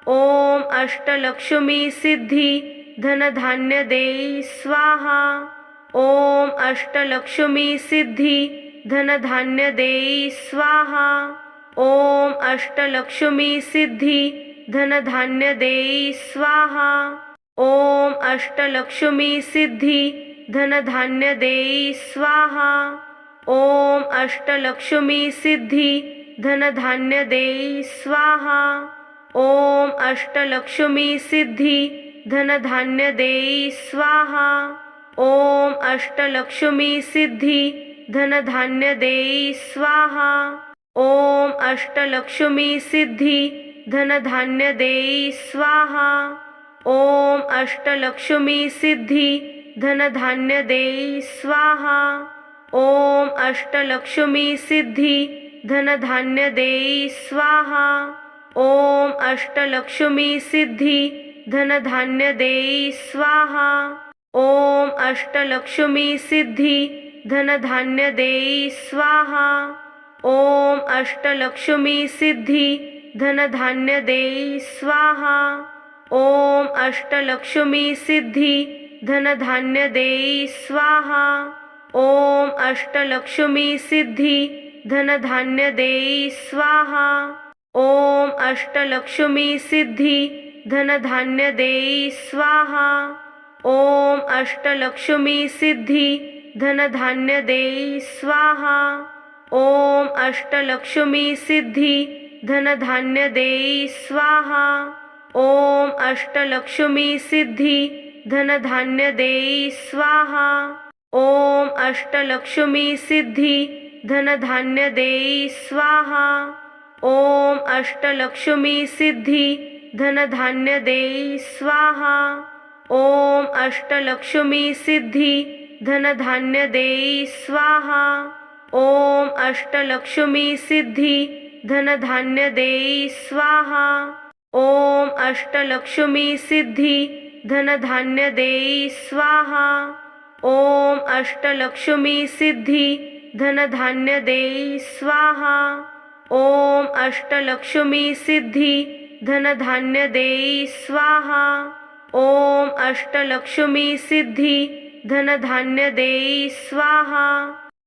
ओम अष्टलक्ष्मी सिद्धी धनधान्य देई स्वाहा। ओम अष्टलक्ष्मी सिद्धी धनधान्य देई स्वाहा। ओम अष्टलक्ष्मी सिद्धी धनधान्य देई स्वाहा। ओम अष्टलक्ष्मी सिद्धी धनधान्य देई स्वाहा। ओम अष्टलक्ष्मी सिद्धी धनधान्य देई स्वाहा। ओम अष्टलक्ष्मी सिद्धी धनधान्य देई स्वाहा। ओम अष्टलक्ष्मी सिद्धी धनधान्य देई स्वाहा। ओम अष्टलक्ष्मी सिद्धी धनधान्य देई स्वाहा। ओम अष्टलक्ष्मी सिद्धी धनधान्य देई स्वाहा। ओम अष्टलक्ष्मी सिद्धी धनधान्य देई स्वाहा। ओम अष्टलक्ष्मी सिद्धी धनधान्य देई स्वाहा। ओम अष्टलक्ष्मी सिद्धी धनधान्य देई स्वाहा। ओम अष्टलक्ष्मी सिद्धी धनधान्य देई स्वाहा। ओम अष्टलक्ष्मी सिद्धी धनधान्य देई स्वाहा। ओम अष्टलक्ष्मी सिद्धी धनधान्य देई स्वाहा। ओम अष्टलक्ष्मी सिद्धी धनधान्य देई स्वाहा। ओम अष्टलक्ष्मी सिद्धी धनधान्य देई स्वाहा। ओम अष्टलक्ष्मी सिद्धी धनधान्य देई स्वाहा। ओम अष्टलक्ष्मी सिद्धी धनधान्य देई स्वाहा। ओम अष्टलक्ष्मी सिद्धी धनधान्य देई स्वाहा। ओम अष्टलक्ष्मी सिद्धी धनधान्य देई स्वाहा। ओम अष्टलक्ष्मी सिद्धी धनधान्य देई स्वाहा। ओम अष्टलक्ष्मी सिद्धी धनधान्य देई स्वाहा। ओम अष्टलक्ष्मी सिद्धी धनधान्य देई स्वाहा। ओम अष्टलक्ष्मी सिद्धी धनधान्य देई स्वाहा। ओम अष्टलक्ष्मी सिद्धी धनधान्य देई स्वाहा। ओम अष्टलक्ष्मी सिद्धी धनधान्य देई स्वाहा।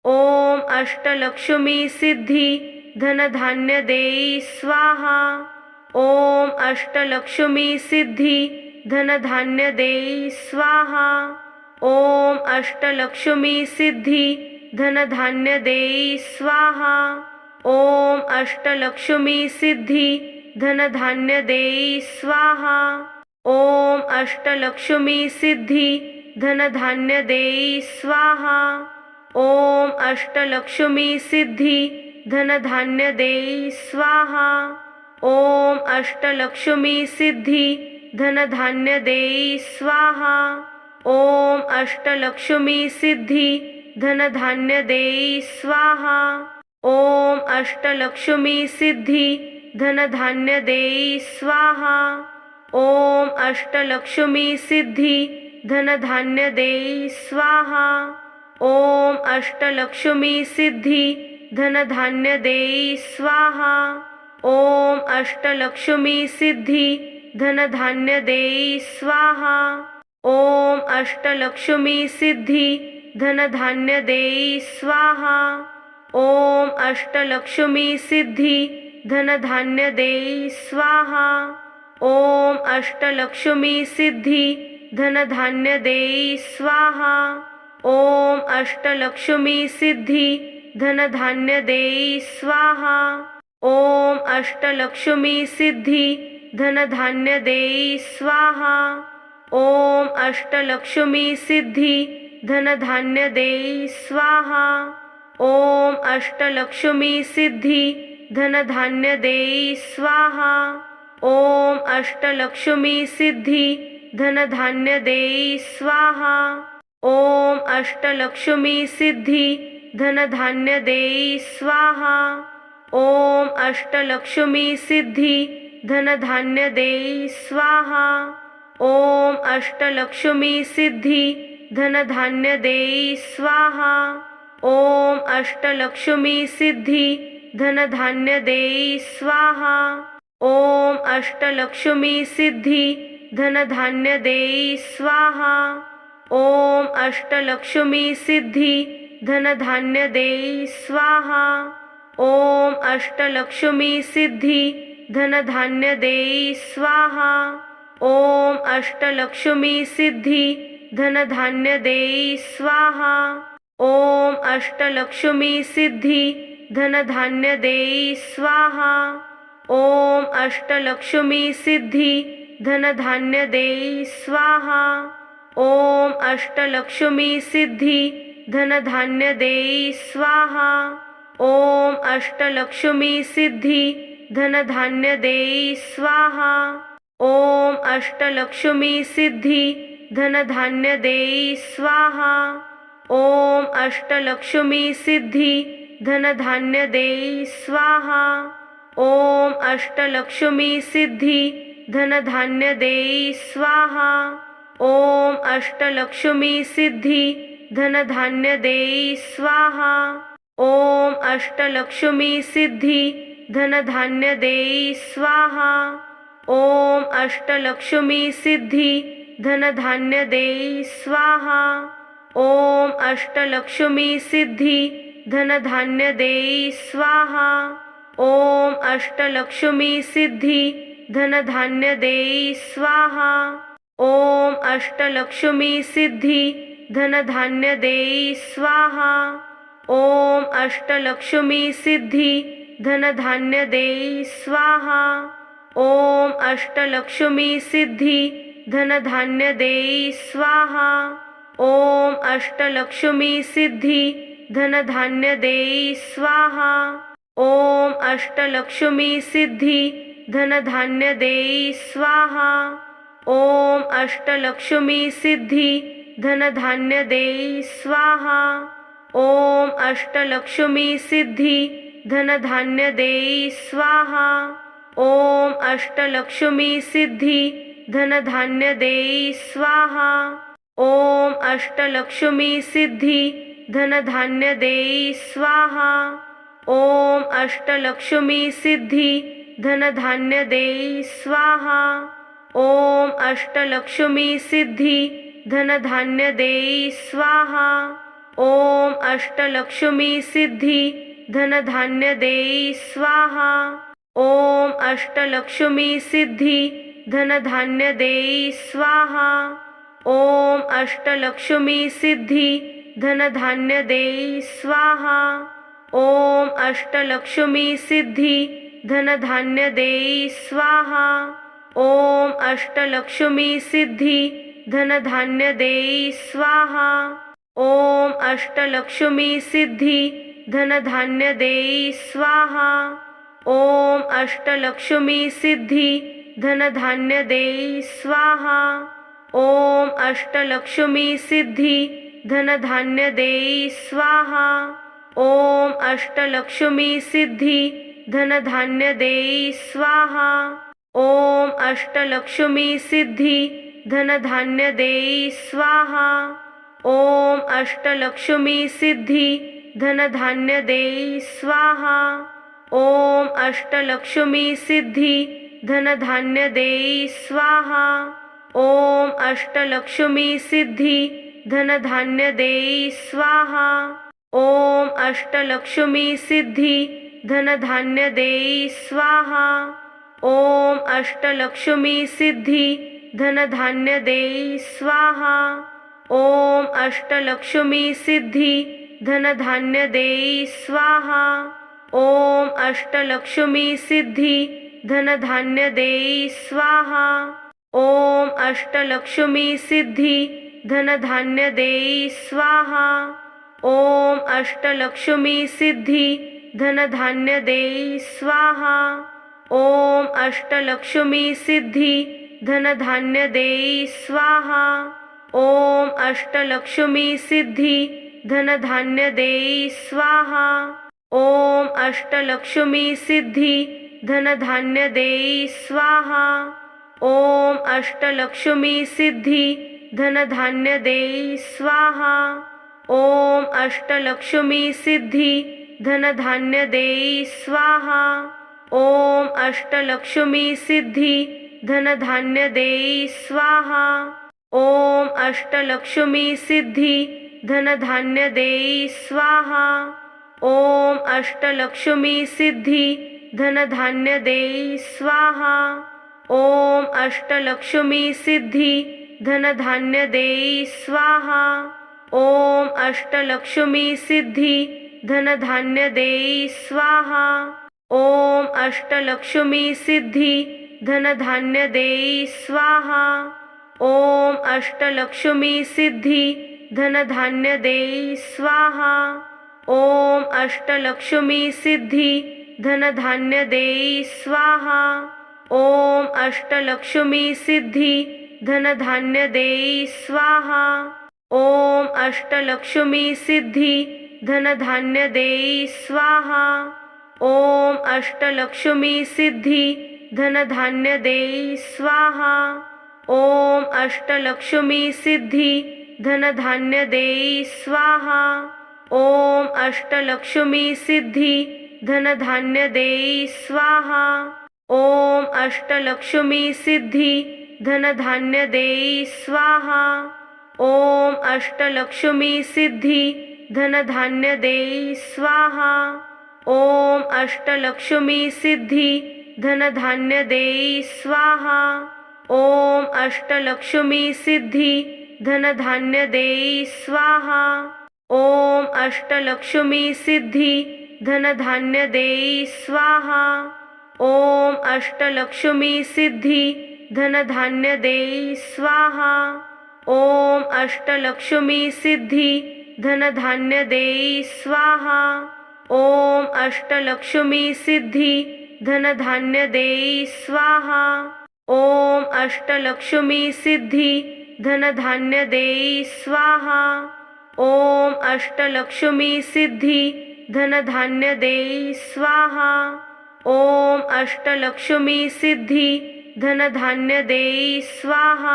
ओम अष्टलक्ष्मी सिद्धी धनधान्य देई स्वाहा। ओम अष्टलक्ष्मी सिद्धी धनधान्य देई स्वाहा। ओम अष्टलक्ष्मी सिद्धी धनधान्य देई स्वाहा। ओम अष्टलक्ष्मी सिद्धी धनधान्य देई स्वाहा। ओम अष्टलक्ष्मी सिद्धी धनधान्य देई स्वाहा। ओम अष्टलक्ष्मी सिद्धी धनधान्य देई स्वाहा। ओम अष्टलक्ष्मी सिद्धी धनधान्य देई स्वाहा। ओम अष्टलक्ष्मी सिद्धी धनधान्य देई स्वाहा। ओम अष्टलक्ष्मी सिद्धी धनधान्य देई स्वाहा। ओम अष्टलक्ष्मी सिद्धी धनधान्य देई स्वाहा। ओम अष्टलक्ष्मी सिद्धी धनधान्य देई स्वाहा। ओम अष्टलक्ष्मी सिद्धी धनधान्य देई स्वाहा। ओम अष्टलक्ष्मी सिद्धी धनधान्य देई स्वाहा। ओम अष्टलक्ष्मी सिद्धी धनधान्य देई स्वाहा। ओम अष्टलक्ष्मी सिद्धी धनधान्य देई स्वाहा। ओम अष्टलक्ष्मी सिद्धी धनधान्य देई स्वाहा। ओम अष्टलक्ष्मी सिद्धी धनधान्य देई स्वाहा। ओम अष्टलक्ष्मी सिद्धी धनधान्य देई स्वाहा। ओम अष्टलक्ष्मी सिद्धी धनधान्य देई स्वाहा। ओम अष्टलक्ष्मी सिद्धी धनधान्य देई स्वाहा। ओम अष्टलक्ष्मी सिद्धी धनधान्य देई स्वाहा। ओम अष्टलक्ष्मी सिद्धी धनधान्य देई स्वाहा। ओम अष्टलक्ष्मी सिद्धी धनधान्य देई स्वाहा। ओम अष्टलक्ष्मी सिद्धी धनधान्य देई स्वाहा। ओम अष्टलक्ष्मी सिद्धी धनधान्य देई स्वाहा। ओम अष्टलक्ष्मी सिद्धी धनधान्य देई स्वाहा। ओम अष्टलक्ष्मी सिद्धी धनधान्य देई स्वाहा। ओम अष्टलक्ष्मी सिद्धी धनधान्य देई स्वाहा। ओम अष्टलक्ष्मी सिद्धी धनधान्य देई स्वाहा। ओम अष्टलक्ष्मी सिद्धी धनधान्य देई स्वाहा। ओम अष्टलक्ष्मी सिद्धी धनधान्य देई स्वाहा। ओम अष्टलक्ष्मी सिद्धी धनधान्य देई स्वाहा। ओम अष्टलक्ष्मी सिद्धी धनधान्य देई स्वाहा। ओम अष्टलक्ष्मी सिद्धी धनधान्य देई स्वाहा। ओम अष्टलक्ष्मी सिद्धी धनधान्य देई स्वाहा। ओम अष्टलक्ष्मी सिद्धी धनधान्य देई स्वाहा। ओम अष्टलक्ष्मी सिद्धी धनधान्य देई स्वाहा। ओम अष्टलक्ष्मी सिद्धी धनधान्य देई स्वाहा। ओम अष्टलक्ष्मी सिद्धी धनधान्य देई स्वाहा। ओम अष्टलक्ष्मी सिद्धी धनधान्य देई स्वाहा। ओम अष्टलक्ष्मी सिद्धी धनधान्य देई स्वाहा। ओम अष्टलक्ष्मी सिद्धी धनधान्य देई स्वाहा। ओम अष्टलक्ष्मी सिद्धी धनधान्य देई स्वाहा। ओम अष्टलक्ष्मी सिद्धी धनधान्य देई स्वाहा। ओम अष्टलक्ष्मी सिद्धी धनधान्य देई स्वाहा। ओम अष्टलक्ष्मी सिद्धी धनधान्य देई स्वाहा। ओम अष्टलक्ष्मी सिद्धी धनधान्य देई स्वाहा। ओम अष्टलक्ष्मी सिद्धी धनधान्य देई स्वाहा। ओम अष्टलक्ष्मी सिद्धी धनधान्य देई स्वाहा। ओम अष्टलक्ष्मी सिद्धी धनधान्य देई स्वाहा। ओम अष्टलक्ष्मी सिद्धी धनधान्य देई स्वाहा। ओम अष्टलक्ष्मी सिद्धी धनधान्य देई स्वाहा। ओम अष्टलक्ष्मी सिद्धी धनधान्य देई स्वाहा। ओम अष्टलक्ष्मी सिद्धी धनधान्य देई स्वाहा। ओम अष्टलक्ष्मी सिद्धी धनधान्य देई स्वाहा। ओम अष्टलक्ष्मी सिद्धी धनधान्य देई स्वाहा। ओम अष्टलक्ष्मी सिद्धी धनधान्य देई स्वाहा। ओम अष्टलक्ष्मी सिद्धी धनधान्य देई स्वाहा। ओम अष्टलक्ष्मी सिद्धी धनधान्य देई स्वाहा। ओम अष्टलक्ष्मी सिद्धी धनधान्य देई स्वाहा। ओम अष्टलक्ष्मी सिद्धी धनधान्य देई स्वाहा। ओम अष्टलक्ष्मी सिद्धी धनधान्य देई स्वाहा। ओम अष्टलक्ष्मी सिद्धी धनधान्य देई स्वाहा। ओम अष्टलक्ष्मी सिद्धी धनधान्य देई स्वाहा। ओम अष्टलक्ष्मी सिद्धी धनधान्य देई स्वाहा। ओम अष्टलक्ष्मी सिद्धी धनधान्य देई स्वाहा। ओम अष्टलक्ष्मी सिद्धी धनधान्य देई स्वाहा। ओम अष्टलक्ष्मी सिद्धी धनधान्य देई स्वाहा। ओम अष्टलक्ष्मी सिद्धी धनधान्य देई स्वाहा। ओम अष्टलक्ष्मी सिद्धी धनधान्य देई स्वाहा। ओम अष्टलक्ष्मी सिद्धी धनधान्य देई स्वाहा। ओम अष्टलक्ष्मी सिद्धी धनधान्य देई स्वाहा। ओम अष्टलक्ष्मी सिद्धी धनधान्य देई स्वाहा। ओम अष्टलक्ष्मी सिद्धी धनधान्य देई स्वाहा। ओम अष्टलक्ष्मी सिद्धी धनधान्य देई स्वाहा। ओम अष्टलक्ष्मी सिद्धी धनधान्य देई स्वाहा। ओम अष्टलक्ष्मी सिद्धी धनधान्य देई स्वाहा। ओम अष्टलक्ष्मी सिद्धी धनधान्य देई स्वाहा। ओम अष्टलक्ष्मी सिद्धी धनधान्य देई स्वाहा। ओम अष्टलक्ष्मी सिद्धी धनधान्य देई स्वाहा। ओम अष्टलक्ष्मी सिद्धी धनधान्य देई स्वाहा। ओम अष्टलक्ष्मी सिद्धी धनधान्य देई स्वाहा। ओम अष्टलक्ष्मी सिद्धी धनधान्य देई स्वाहा। ओम अष्टलक्ष्मी सिद्धी धनधान्य देई स्वाहा। ओम अष्टलक्ष्मी सिद्धी धनधान्य देई स्वाहा। ओम अष्टलक्ष्मी सिद्धी धनधान्य देई स्वाहा। ओम अष्टलक्ष्मी सिद्धी धनधान्य देई स्वाहा। ओम अष्टलक्ष्मी सिद्धी धनधान्य देई स्वाहा। ओम अष्टलक्ष्मी सिद्धी धनधान्य देई स्वाहा। ओम अष्टलक्ष्मी सिद्धी धनधान्य देई स्वाहा। ओम अष्टलक्ष्मी सिद्धी धनधान्य देई स्वाहा। ओम अष्टलक्ष्मी सिद्धी धनधान्य देई स्वाहा। ओम अष्टलक्ष्मी सिद्धी धनधान्य देई स्वाहा। ओम अष्टलक्ष्मी सिद्धी धनधान्य देई स्वाहा। ओम अष्टलक्ष्मी सिद्धी धनधान्य देई स्वाहा। ओम अष्टलक्ष्मी सिद्धी धनधान्य देई स्वाहा। ओम अष्टलक्ष्मी सिद्धी धनधान्य देई स्वाहा। ओम अष्टलक्ष्मी सिद्धी धनधान्य देई स्वाहा। ओम अष्टलक्ष्मी सिद्धी धनधान्य देई स्वाहा।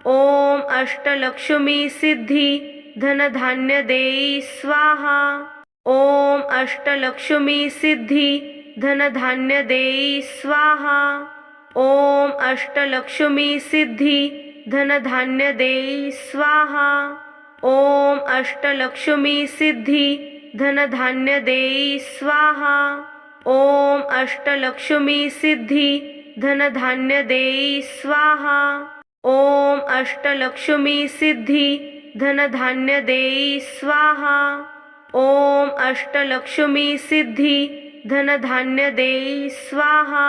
ओम अष्टलक्ष्मी सिद्धी धनधान्य देई स्वाहा। ओम अष्टलक्ष्मी सिद्धी धनधान्य देई स्वाहा। ओम अष्टलक्ष्मी सिद्धी धनधान्य देई स्वाहा। ओम अष्टलक्ष्मी सिद्धी धनधान्य देई स्वाहा। ओम अष्टलक्ष्मी सिद्धी धनधान्य देई स्वाहा। ओम अष्टलक्ष्मी सिद्धी धनधान्य देई स्वाहा। ओम अष्टलक्ष्मी सिद्धी धनधान्य देई स्वाहा।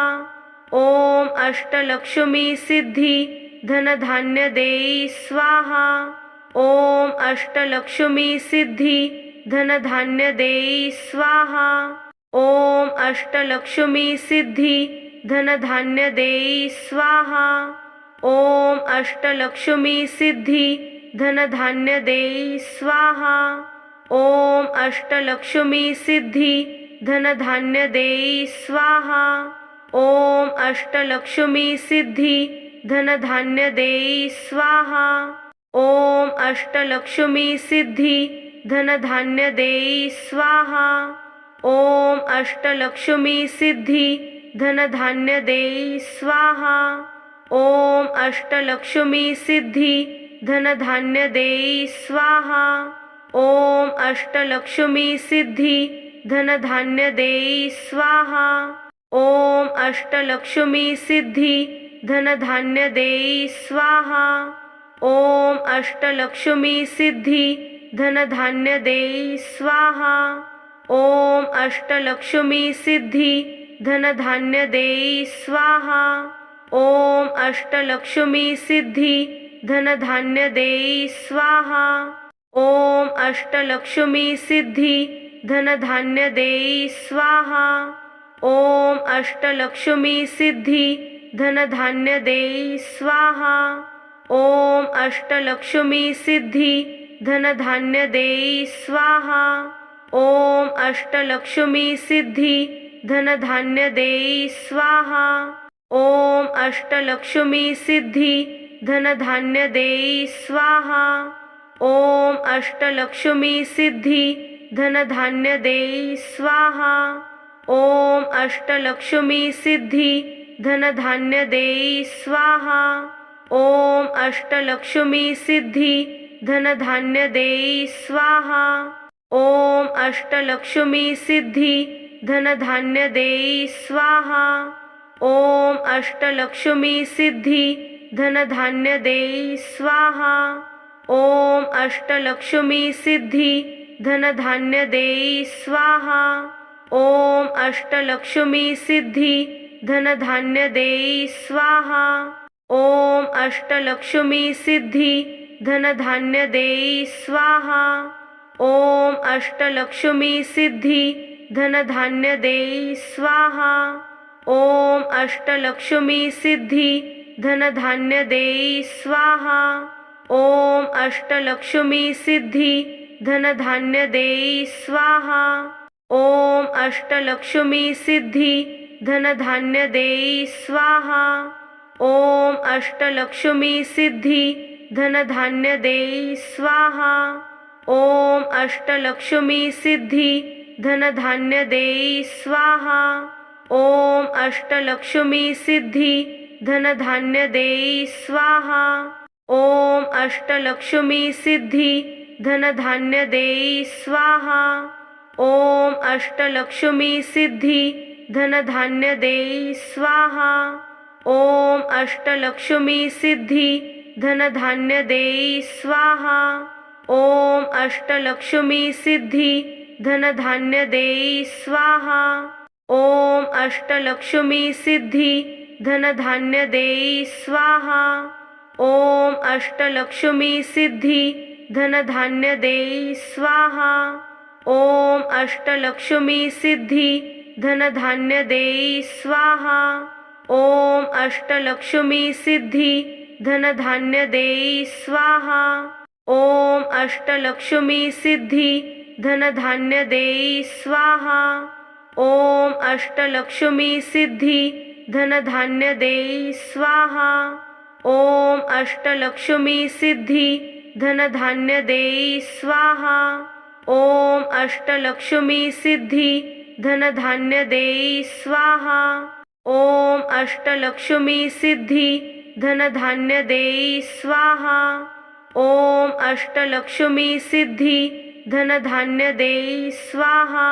ओम अष्टलक्ष्मी सिद्धी धनधान्य देई स्वाहा। ओम अष्टलक्ष्मी सिद्धी धनधान्य देई स्वाहा। ओम अष्टलक्ष्मी सिद्धी धनधान्य देई स्वाहा। ओम अष्टलक्ष्मी सिद्धी धनधान्य देई स्वाहा। ओम अष्टलक्ष्मी सिद्धी धनधान्य देई स्वाहा। ओम अष्टलक्ष्मी सिद्धी धनधान्य देई स्वाहा। ओम अष्टलक्ष्मी सिद्धी धनधान्य देई स्वाहा। ओम अष्टलक्ष्मी सिद्धी धनधान्य देई स्वाहा। ओम अष्टलक्ष्मी सिद्धी धनधान्य देई स्वाहा। ओम अष्टलक्ष्मी सिद्धी धनधान्य देई स्वाहा। ओम अष्टलक्ष्मी सिद्धी धनधान्य देई स्वाहा। ओम अष्टलक्ष्मी सिद्धी धनधान्य देई स्वाहा। ओम अष्टलक्ष्मी सिद्धी धनधान्य देई स्वाहा। ओम अष्टलक्ष्मी सिद्धी धनधान्य देई स्वाहा। ओम अष्टलक्ष्मी सिद्धी धनधान्य देई स्वाहा। ओम अष्टलक्ष्मी सिद्धी धनधान्य देई स्वाहा। ओम अष्टलक्ष्मी सिद्धी धनधान्य देई स्वाहा। ओम अष्टलक्ष्मी सिद्धी धनधान्य देई स्वाहा। ओम अष्टलक्ष्मी सिद्धी धनधान्य देई स्वाहा। ओम अष्टलक्ष्मी सिद्धी धनधान्य देई स्वाहा। ओम अष्टलक्ष्मी सिद्धी धनधान्य देई स्वाहा। ओम अष्टलक्ष्मी सिद्धी धनधान्य देई स्वाहा। ओम अष्टलक्ष्मी सिद्धी धनधान्य देई स्वाहा। ओम अष्टलक्ष्मी सिद्धी धनधान्य देई स्वाहा। ओम अष्टलक्ष्मी सिद्धी धनधान्य देई स्वाहा। ओम अष्टलक्ष्मी सिद्धी धनधान्य देई स्वाहा। ओम अष्टलक्ष्मी सिद्धी धनधान्य देई स्वाहा। ओम अष्टलक्ष्मी सिद्धी धनधान्य देई स्वाहा। ओम अष्टलक्ष्मी सिद्धी धनधान्य देई स्वाहा। ओम अष्टलक्ष्मी सिद्धी धनधान्य देई स्वाहा। ओम अष्टलक्ष्मी सिद्धी धनधान्य देई स्वाहा। ओम अष्टलक्ष्मी सिद्धी धनधान्य देई स्वाहा। ओम अष्टलक्ष्मी सिद्धी धनधान्य देई स्वाहा। ओम अष्टलक्ष्मी सिद्धी धनधान्य देई स्वाहा। ओम अष्टलक्ष्मी सिद्धी धनधान्य देई स्वाहा। ओम अष्टलक्ष्मी सिद्धी धनधान्य देई स्वाहा। ओम अष्टलक्ष्मी सिद्धी धनधान्य देई स्वाहा। ओम अष्टलक्ष्मी सिद्धी धनधान्य देई स्वाहा। ओम अष्टलक्ष्मी सिद्धी धनधान्य देई स्वाहा। ओम अष्टलक्ष्मी सिद्धी धनधान्य देई स्वाहा। ओम अष्टलक्ष्मी सिद्धी धनधान्य देई स्वाहा। ओम अष्टलक्ष्मी सिद्धी धनधान्य देई स्वाहा। ओम अष्टलक्ष्मी सिद्धी धनधान्य देई स्वाहा। ओम अष्टलक्ष्मी सिद्धी धनधान्य देई स्वाहा। ओम अष्टलक्ष्मी सिद्धी धनधान्य देई स्वाहा। ओम अष्टलक्ष्मी सिद्धी धनधान्य देई स्वाहा। ओम अष्टलक्ष्मी सिद्धी धनधान्य देई स्वाहा। ओम अष्टलक्ष्मी सिद्धी धनधान्य देई स्वाहा।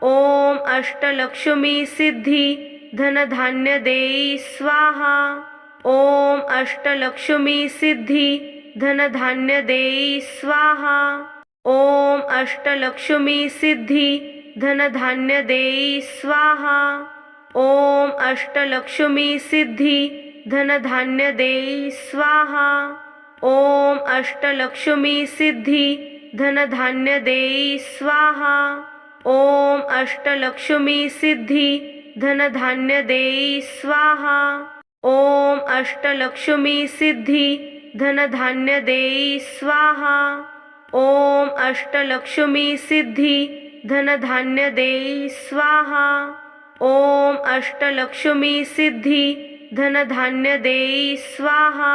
ओम अष्टलक्ष्मी सिद्धी धनधान्य देई स्वाहा। ओम अष्टलक्ष्मी सिद्धी धनधान्य देई स्वाहा। ओम अष्टलक्ष्मी सिद्धी धनधान्य देई स्वाहा। ओम अष्टलक्ष्मी सिद्धी धनधान्य देई स्वाहा। ओम अष्टलक्ष्मी सिद्धी धनधान्य देई स्वाहा। ओम अष्टलक्ष्मी सिद्धी धनधान्य देई स्वाहा। ओम अष्टलक्ष्मी सिद्धी धनधान्य देई स्वाहा। ओम अष्टलक्ष्मी सिद्धी धनधान्य देई स्वाहा। ओम अष्टलक्ष्मी सिद्धी धनधान्य देई स्वाहा।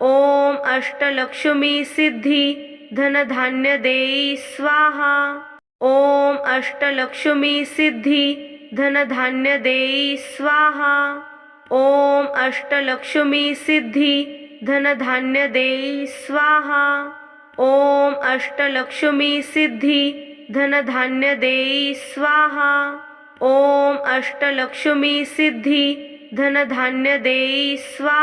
ओम अष्टलक्ष्मी सिद्धी धनधान्य देई स्वाहा। ओम अष्टलक्ष्मी सिद्धी धनधान्य देई स्वाहा। ओम अष्टलक्ष्मी सिद्धी धनधान्य देई स्वाहा। ओम अष्टलक्ष्मी सिद्धी धनधान्य देई स्वाहा। ओम अष्टलक्ष्मी सिद्धी धनधान्य देई स्वाहा।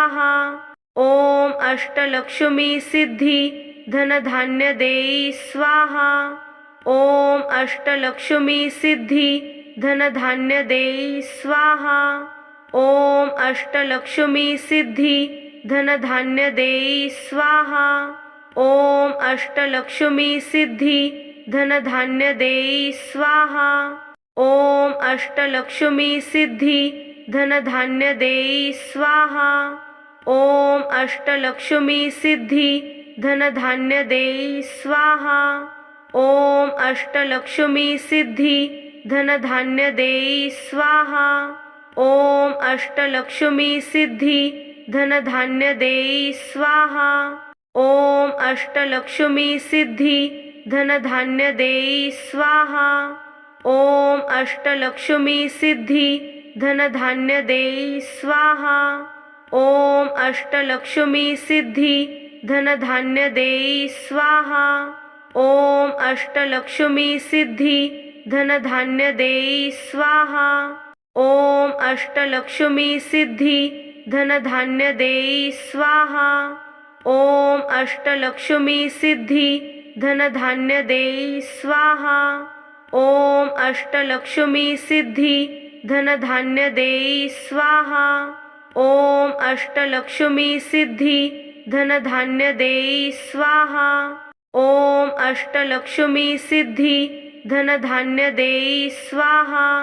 ओम अष्टलक्ष्मी सिद्धी धनधान्य देई स्वाहा। ओम अष्टलक्ष्मी सिद्धी धनधान्य देई स्वाहा। ओम अष्टलक्ष्मी सिद्धी धनधान्य देई स्वाहा। ओम अष्टलक्ष्मी सिद्धी धनधान्य देई स्वाहा। ओम अष्टलक्ष्मी सिद्धी धनधान्य देई स्वाहा। ओम अष्टलक्ष्मी सिद्धी धनधान्य देई स्वाहा। ओम अष्टलक्ष्मी सिद्धी धनधान्य देई स्वाहा। ओम अष्टलक्ष्मी सिद्धी धनधान्य देई स्वाहा। ओम अष्टलक्ष्मी सिद्धी धनधान्य देई स्वाहा। ओम अष्टलक्ष्मी सिद्धी धनधान्य देई स्वाहा। ओम अष्टलक्ष्मी सिद्धी धनधान्य देई स्वाहा। ओम अष्टलक्ष्मी सिद्धी धनधान्य देई स्वाहा। ओम अष्टलक्ष्मी सिद्धी धनधान्य देई स्वाहा। ओम अष्टलक्ष्मी सिद्धी धनधान्य देई स्वाहा। ओम अष्टलक्ष्मी सिद्धी धनधान्य देई स्वाहा। ओम अष्टलक्ष्मी सिद्धी धनधान्य देई स्वाहा। ओम अष्टलक्ष्मी सिद्धी धनधान्य देई स्वाहा।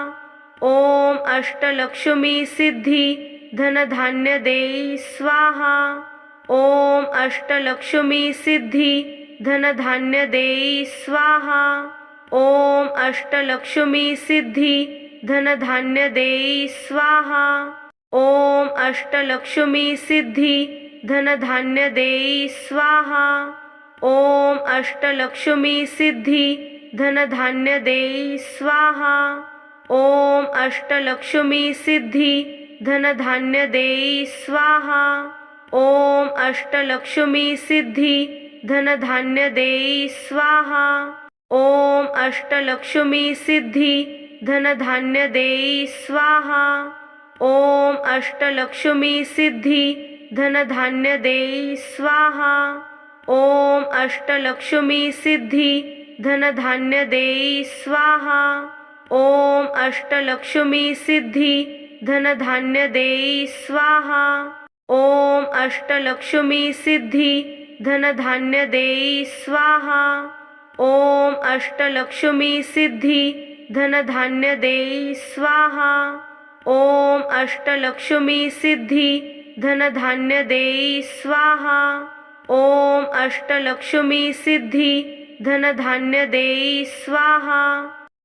ओम अष्टलक्ष्मी सिद्धी धनधान्य देई स्वाहा। ओम अष्टलक्ष्मी सिद्धी धनधान्य देई स्वाहा। ओम अष्टलक्ष्मी सिद्धी धनधान्य देई स्वाहा। ओम अष्टलक्ष्मी सिद्धी धनधान्य देई स्वाहा। ओम अष्टलक्ष्मी सिद्धी धनधान्य देई स्वाहा। ओम अष्टलक्ष्मी सिद्धी धनधान्य देई स्वाहा। ओम अष्टलक्ष्मी सिद्धी धनधान्य देई स्वाहा। ओम अष्टलक्ष्मी सिद्धी धनधान्य देई स्वाहा। ओम अष्टलक्ष्मी सिद्धी धनधान्य देई स्वाहा। ओम अष्टलक्ष्मी सिद्धी धनधान्य देई स्वाहा। ओम अष्टलक्ष्मी सिद्धी धनधान्य देई स्वाहा। ओम अष्टलक्ष्मी सिद्धी धनधान्य देई स्वाहा। ओम अष्टलक्ष्मी सिद्धी धनधान्य देई स्वाहा। ओम अष्टलक्ष्मी सिद्धी धनधान्य देई स्वाहा। ओम अष्टलक्ष्मी सिद्धी धनधान्य देई स्वाहा।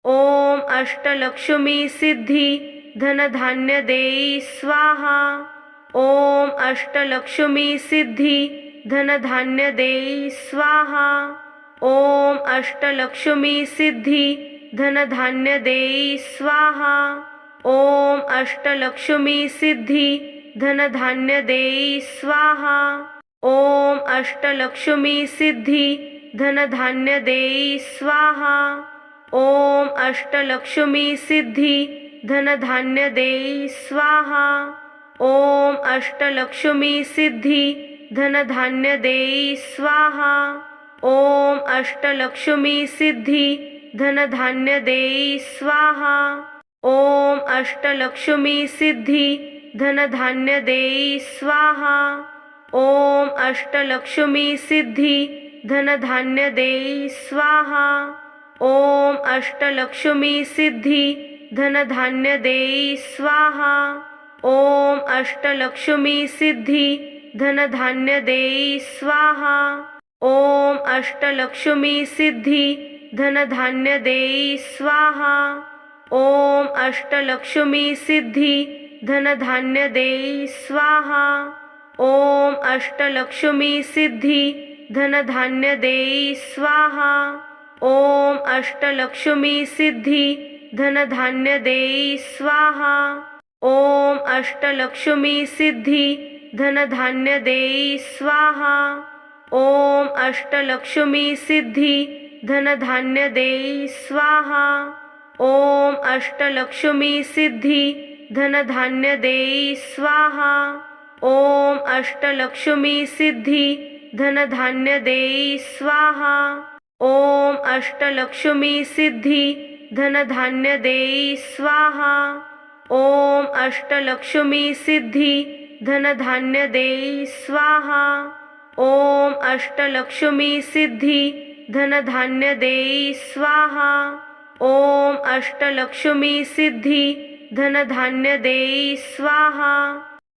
ओम अष्टलक्ष्मी सिद्धी धनधान्य देई स्वाहा। ओम अष्टलक्ष्मी सिद्धी धनधान्य देई स्वाहा। ओम अष्टलक्ष्मी सिद्धी धनधान्य देई स्वाहा। ओम अष्टलक्ष्मी सिद्धी धनधान्य देई स्वाहा। ओम अष्टलक्ष्मी सिद्धी धनधान्य देई स्वाहा। ओम अष्टलक्ष्मी सिद्धी धनधान्य देई स्वाहा। ओम अष्टलक्ष्मी सिद्धी धनधान्य देई स्वाहा। ओम अष्टलक्ष्मी सिद्धी धनधान्य देई स्वाहा। ओम अष्टलक्ष्मी सिद्धी धनधान्य देई स्वाहा। ओम अष्टलक्ष्मी सिद्धी धनधान्य देई स्वाहा। ओम अष्टलक्ष्मी सिद्धी धनधान्य देई स्वाहा। ओम अष्टलक्ष्मी सिद्धी धनधान्य देई स्वाहा। ओम अष्टलक्ष्मी सिद्धी धनधान्य देई स्वाहा। ओम अष्टलक्ष्मी सिद्धी धनधान्य देई स्वाहा। ओम अष्टलक्ष्मी सिद्धी धनधान्य देई स्वाहा। ओम अष्टलक्ष्मी सिद्धी धनधान्य देई स्वाहा। ओम अष्टलक्ष्मी सिद्धी धनधान्य देई स्वाहा। ओम अष्टलक्ष्मी सिद्धी धनधान्य देई स्वाहा। ओम अष्टलक्ष्मी सिद्धी धनधान्य देई स्वाहा। ओम अष्टलक्ष्मी सिद्धी धनधान्य देई स्वाहा। ओम अष्टलक्ष्मी सिद्धी धनधान्य देई स्वाहा। ओम अष्टलक्ष्मी सिद्धी धनधान्य देई स्वाहा। ओम अष्टलक्ष्मी सिद्धी धनधान्य देई स्वाहा। ओम अष्टलक्ष्मी सिद्धी धनधान्य देई स्वाहा।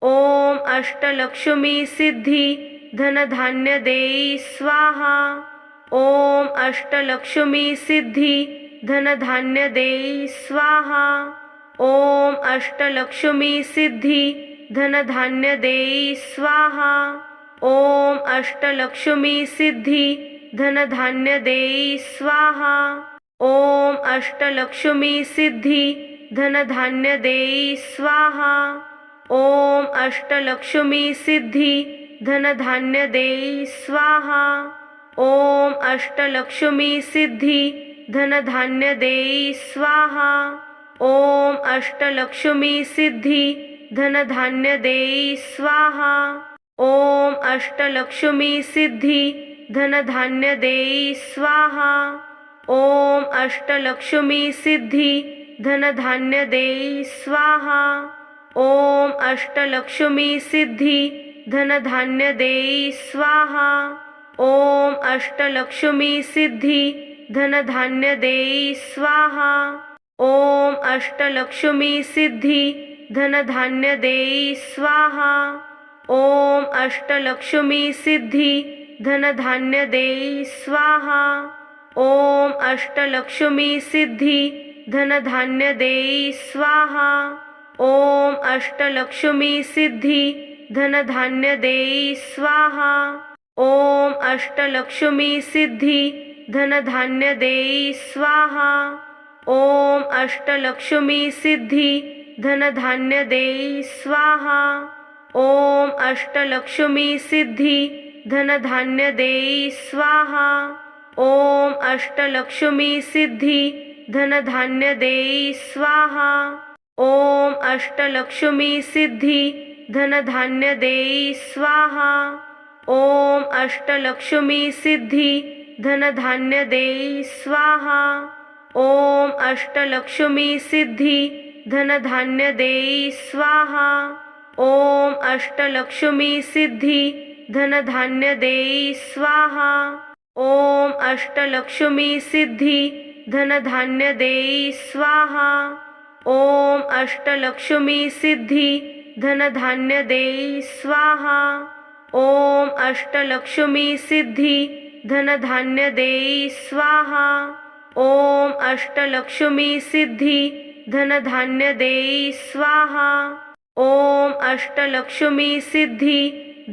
ओम अष्टलक्ष्मी सिद्धी धनधान्य देई स्वाहा। ओम अष्टलक्ष्मी सिद्धी धनधान्य देई स्वाहा। ओम अष्टलक्ष्मी सिद्धी धनधान्य देई स्वाहा। ओम अष्टलक्ष्मी सिद्धी धनधान्य देई स्वाहा। ओम अष्टलक्ष्मी सिद्धी धनधान्य देई स्वाहा। ओम अष्टलक्ष्मी सिद्धी धनधान्य देई स्वाहा। ओम अष्टलक्ष्मी सिद्धी धनधान्य देई स्वाहा। ओम अष्टलक्ष्मी सिद्धी धनधान्य देई स्वाहा। ओम अष्टलक्ष्मी सिद्धी धनधान्य देई स्वाहा। ओम अष्टलक्ष्मी सिद्धी धनधान्य देई स्वाहा। ओम अष्टलक्ष्मी सिद्धी धनधान्य देई स्वाहा। ओम अष्टलक्ष्मी सिद्धी धनधान्य देई स्वाहा। ओम अष्टलक्ष्मी सिद्धी धनधान्य देई स्वाहा। ओम अष्टलक्ष्मी सिद्धी धनधान्य देई स्वाहा। ओम अष्टलक्ष्मी सिद्धी धनधान्य देई स्वाहा। ओम अष्टलक्ष्मी सिद्धी धनधान्य देई स्वाहा। ओम अष्टलक्ष्मी सिद्धी धनधान्य देई स्वाहा। ओम अष्टलक्ष्मी सिद्धी धनधान्य देई स्वाहा। ओम अष्टलक्ष्मी सिद्धी धनधान्य देई स्वाहा। ओम अष्टलक्ष्मी सिद्धी धनधान्य देई स्वाहा। ओम अष्टलक्ष्मी सिद्धी धनधान्य देई स्वाहा। ओम अष्टलक्ष्मी सिद्धी धनधान्य देई स्वाहा। ओम अष्टलक्ष्मी सिद्धी धनधान्य देई स्वाहा। ओम अष्टलक्ष्मी सिद्धी धनधान्य देई स्वाहा। ओम अष्टलक्ष्मी सिद्धी धनधान्य देई स्वाहा। ओम अष्टलक्ष्मी सिद्धी धनधान्य देई स्वाहा। ओम अष्टलक्ष्मी सिद्धी धनधान्य देई स्वाहा। ओम अष्टलक्ष्मी सिद्धी धनधान्य देई स्वाहा। ओम अष्टलक्ष्मी सिद्धी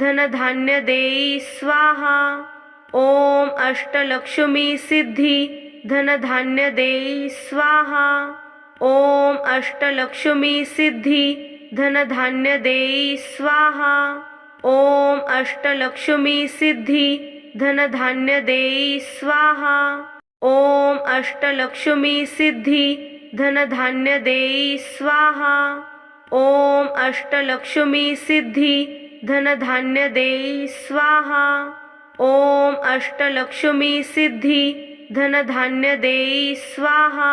धनधान्य देई स्वाहा। ओम अष्टलक्ष्मी सिद्धी धनधान्य देई स्वाहा। ओम अष्टलक्ष्मी सिद्धी धनधान्य देई स्वाहा। ओम अष्टलक्ष्मी सिद्धी धनधान्य देई स्वाहा। ओम अष्टलक्ष्मी सिद्धी धनधान्य देई स्वाहा। ओम अष्टलक्ष्मी सिद्धी धनधान्य देई स्वाहा। ओम अष्टलक्ष्मी सिद्धी धनधान्य देई स्वाहा।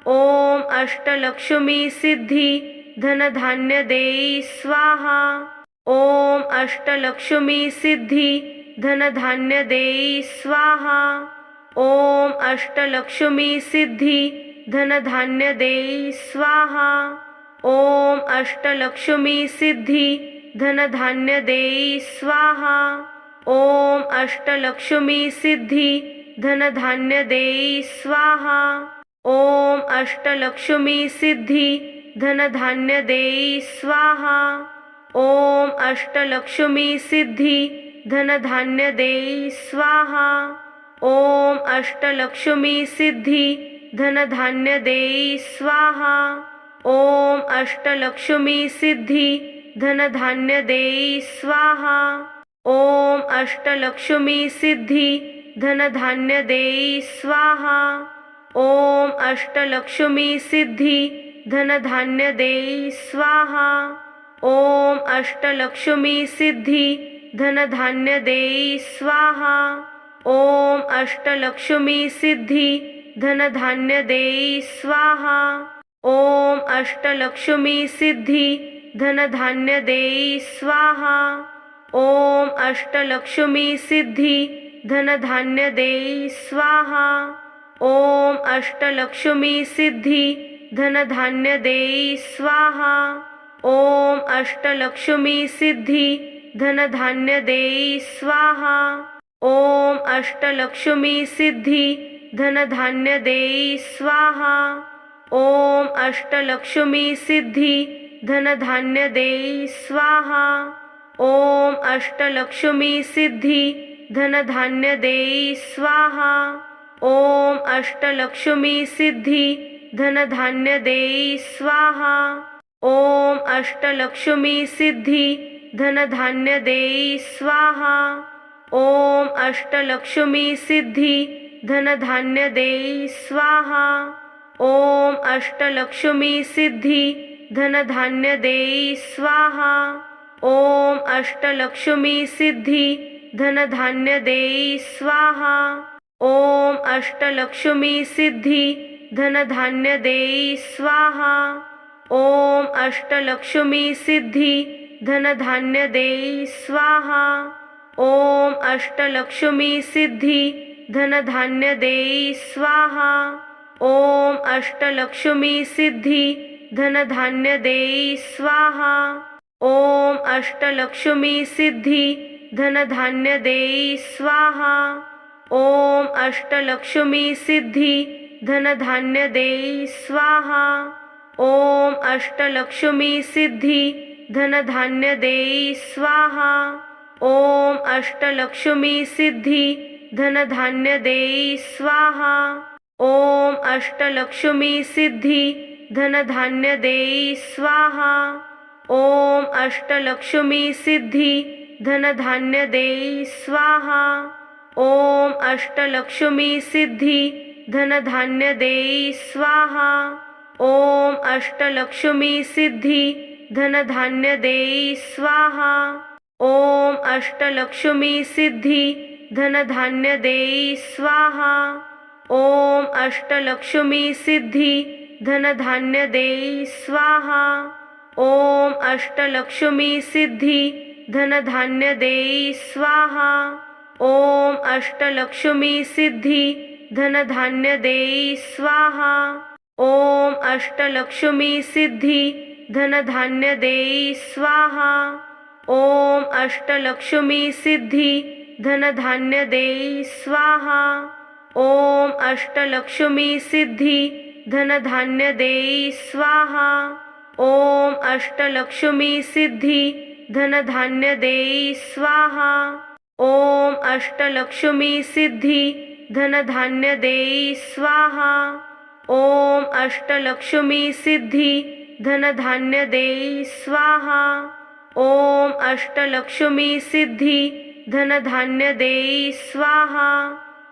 ओम अष्टलक्ष्मी सिद्धी धनधान्य देई स्वाहा। ओम अष्टलक्ष्मी सिद्धी धनधान्य देई स्वाहा। ओम अष्टलक्ष्मी सिद्धी धनधान्य देई स्वाहा. ओम अष्टलक्ष्मी सिद्धी धनधान्य देई स्वाहा. ओम अष्टलक्ष्मी सिद्धी धनधान्य देई स्वाहा. ओम अष्टलक्ष्मी सिद्धी धनधान्य देई स्वाहा. ओम अष्टलक्ष्मी सिद्धी धनधान्य देई स्वाहा. ओम अष्टलक्ष्मी सिद्धी धनधान्य देई स्वाहा. ओम अष्टलक्ष्मी सिद्धी धनधान्य देई स्वाहा. ओम अष्टलक्ष्मी सिद्धी धनधान्य देई स्वाहा. ओम अष्टलक्ष्मी सिद्धी धनधान्य देई स्वाहा. ओम अष्टलक्ष्मी सिद्धी धनधान्य देई स्वाहा. ओम अष्टलक्ष्मी सिद्धी धनधान्य देई स्वाहा. ओम अष्टलक्ष्मी सिद्धी धनधान्य देई स्वाहा. ओम अष्टलक्ष्मी सिद्धी धनधान्य देई स्वाहा. ओम अष्टलक्ष्मी सिद्धी धनधान्य देई स्वाहा. ओम अष्टलक्ष्मी सिद्धी धनधान्य देई स्वाहा. ओम अष्टलक्ष्मी सिद्धी धनधान्य देई स्वाहा. ओम अष्टलक्ष्मी सिद्धी धनधान्य देई स्वाहा. ओम अष्टलक्ष्मी सिद्धी धनधान्य देई स्वाहा. ओम अष्टलक्ष्मी सिद्धी धनधान्य देई स्वाहा. ओम अष्टलक्ष्मी सिद्धी धनधान्य देई स्वाहा. ओम अष्टलक्ष्मी सिद्धी धनधान्य देई स्वाहा. ओम अष्टलक्ष्मी सिद्धी धनधान्य देई स्वाहा. ओम अष्टलक्ष्मी सिद्धी धनधान्य देई स्वाहा. ओम अष्टलक्ष्मी सिद्धी धनधान्य देई स्वाहा. ओम अष्टलक्ष्मी सिद्धी धनधान्य देई स्वाहा. ओम अष्टलक्ष्मी सिद्धी धनधान्य देई स्वाहा. ओम अष्टलक्ष्मी सिद्धी धनधान्य देई स्वाहा. ओम अष्टलक्ष्मी सिद्धी धनधान्य देई स्वाहा. ओम अष्टलक्ष्मी सिद्धी धनधान्य देई स्वाहा. ओम अष्टलक्ष्मी सिद्धी धनधान्य देई स्वाहा. ओम अष्टलक्ष्मी सिद्धी धनधान्य देई स्वाहा. ओम अष्टलक्ष्मी सिद्धी धनधान्य देई स्वाहा. ओम अष्टलक्ष्मी सिद्धी धनधान्य देई स्वाहा. ओम अष्टलक्ष्मी सिद्धी धनधान्य देई स्वाहा. ओम अष्टलक्ष्मी सिद्धी धनधान्य देई स्वाहा. ओम अष्टलक्ष्मी सिद्धी धनधान्य देई स्वाहा. ओम अष्टलक्ष्मी सिद्धी धनधान्य देई स्वाहा. ओम अष्टलक्ष्मी सिद्धी धनधान्य देई स्वाहा. ओम अष्टलक्ष्मी सिद्धी धनधान्य देई स्वाहा. ओम अष्टलक्ष्मी सिद्धी धनधान्य देई स्वाहा. ओम अष्टलक्ष्मी सिद्धी धनधान्य देई स्वाहा. ओम अष्टलक्ष्मी सिद्धी धनधान्य देई स्वाहा. ओम अष्टलक्ष्मी सिद्धी धनधान्य देई स्वाहा. ओम अष्टलक्ष्मी सिद्धी धनधान्य देई स्वाहा. ओम अष्टलक्ष्मी सिद्धी धनधान्य देई स्वाहा. ओम अष्टलक्ष्मी सिद्धी धनधान्य देई स्वाहा.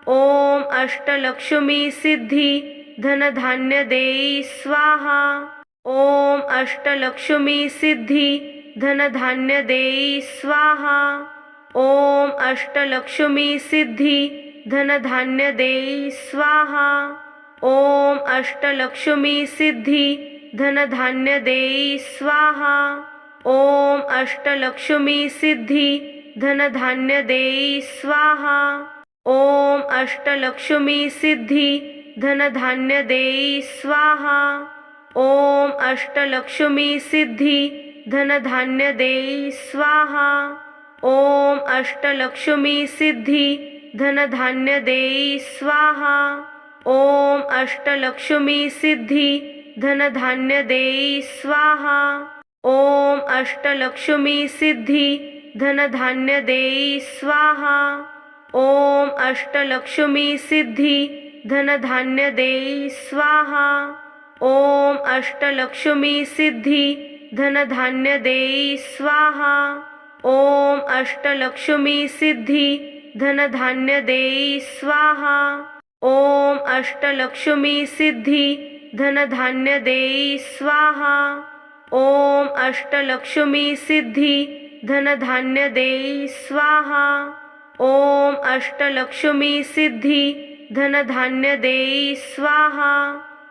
ओम अष्टलक्ष्मी सिद्धी धनधान्य देई स्वाहा. ओम अष्टलक्ष्मी सिद्धी धनधान्य देई स्वाहा. ओम अष्टलक्ष्मी सिद्धी धनधान्य देई स्वाहा. ओम अष्टलक्ष्मी सिद्धी धनधान्य देई स्वाहा. ओम अष्टलक्ष्मी सिद्धी धनधान्य देई स्वाहा. ओम अष्टलक्ष्मी सिद्धी धनधान्य देई स्वाहा। ओम अष्टलक्ष्मी सिद्धी धनधान्य देई स्वाहा। ओम अष्टलक्ष्मी सिद्धी धनधान्य देई स्वाहा। ओम अष्टलक्ष्मी सिद्धी धनधान्य देई स्वाहा। ओम अष्टलक्ष्मी सिद्धी धनधान्य देई स्वाहा। ओम अष्टलक्ष्मी सिद्धी धनधान्य देई स्वाहा। ओम अष्टलक्ष्मी सिद्धी धनधान्य देई स्वाहा। ओम अष्टलक्ष्मी सिद्धी धनधान्य देई स्वाहा। ओम अष्टलक्ष्मी सिद्धी धनधान्य देई स्वाहा। ओम अष्टलक्ष्मी सिद्धी धनधान्य देई स्वाहा। ओम अष्टलक्ष्मी सिद्धी धनधान्य देई स्वाहा।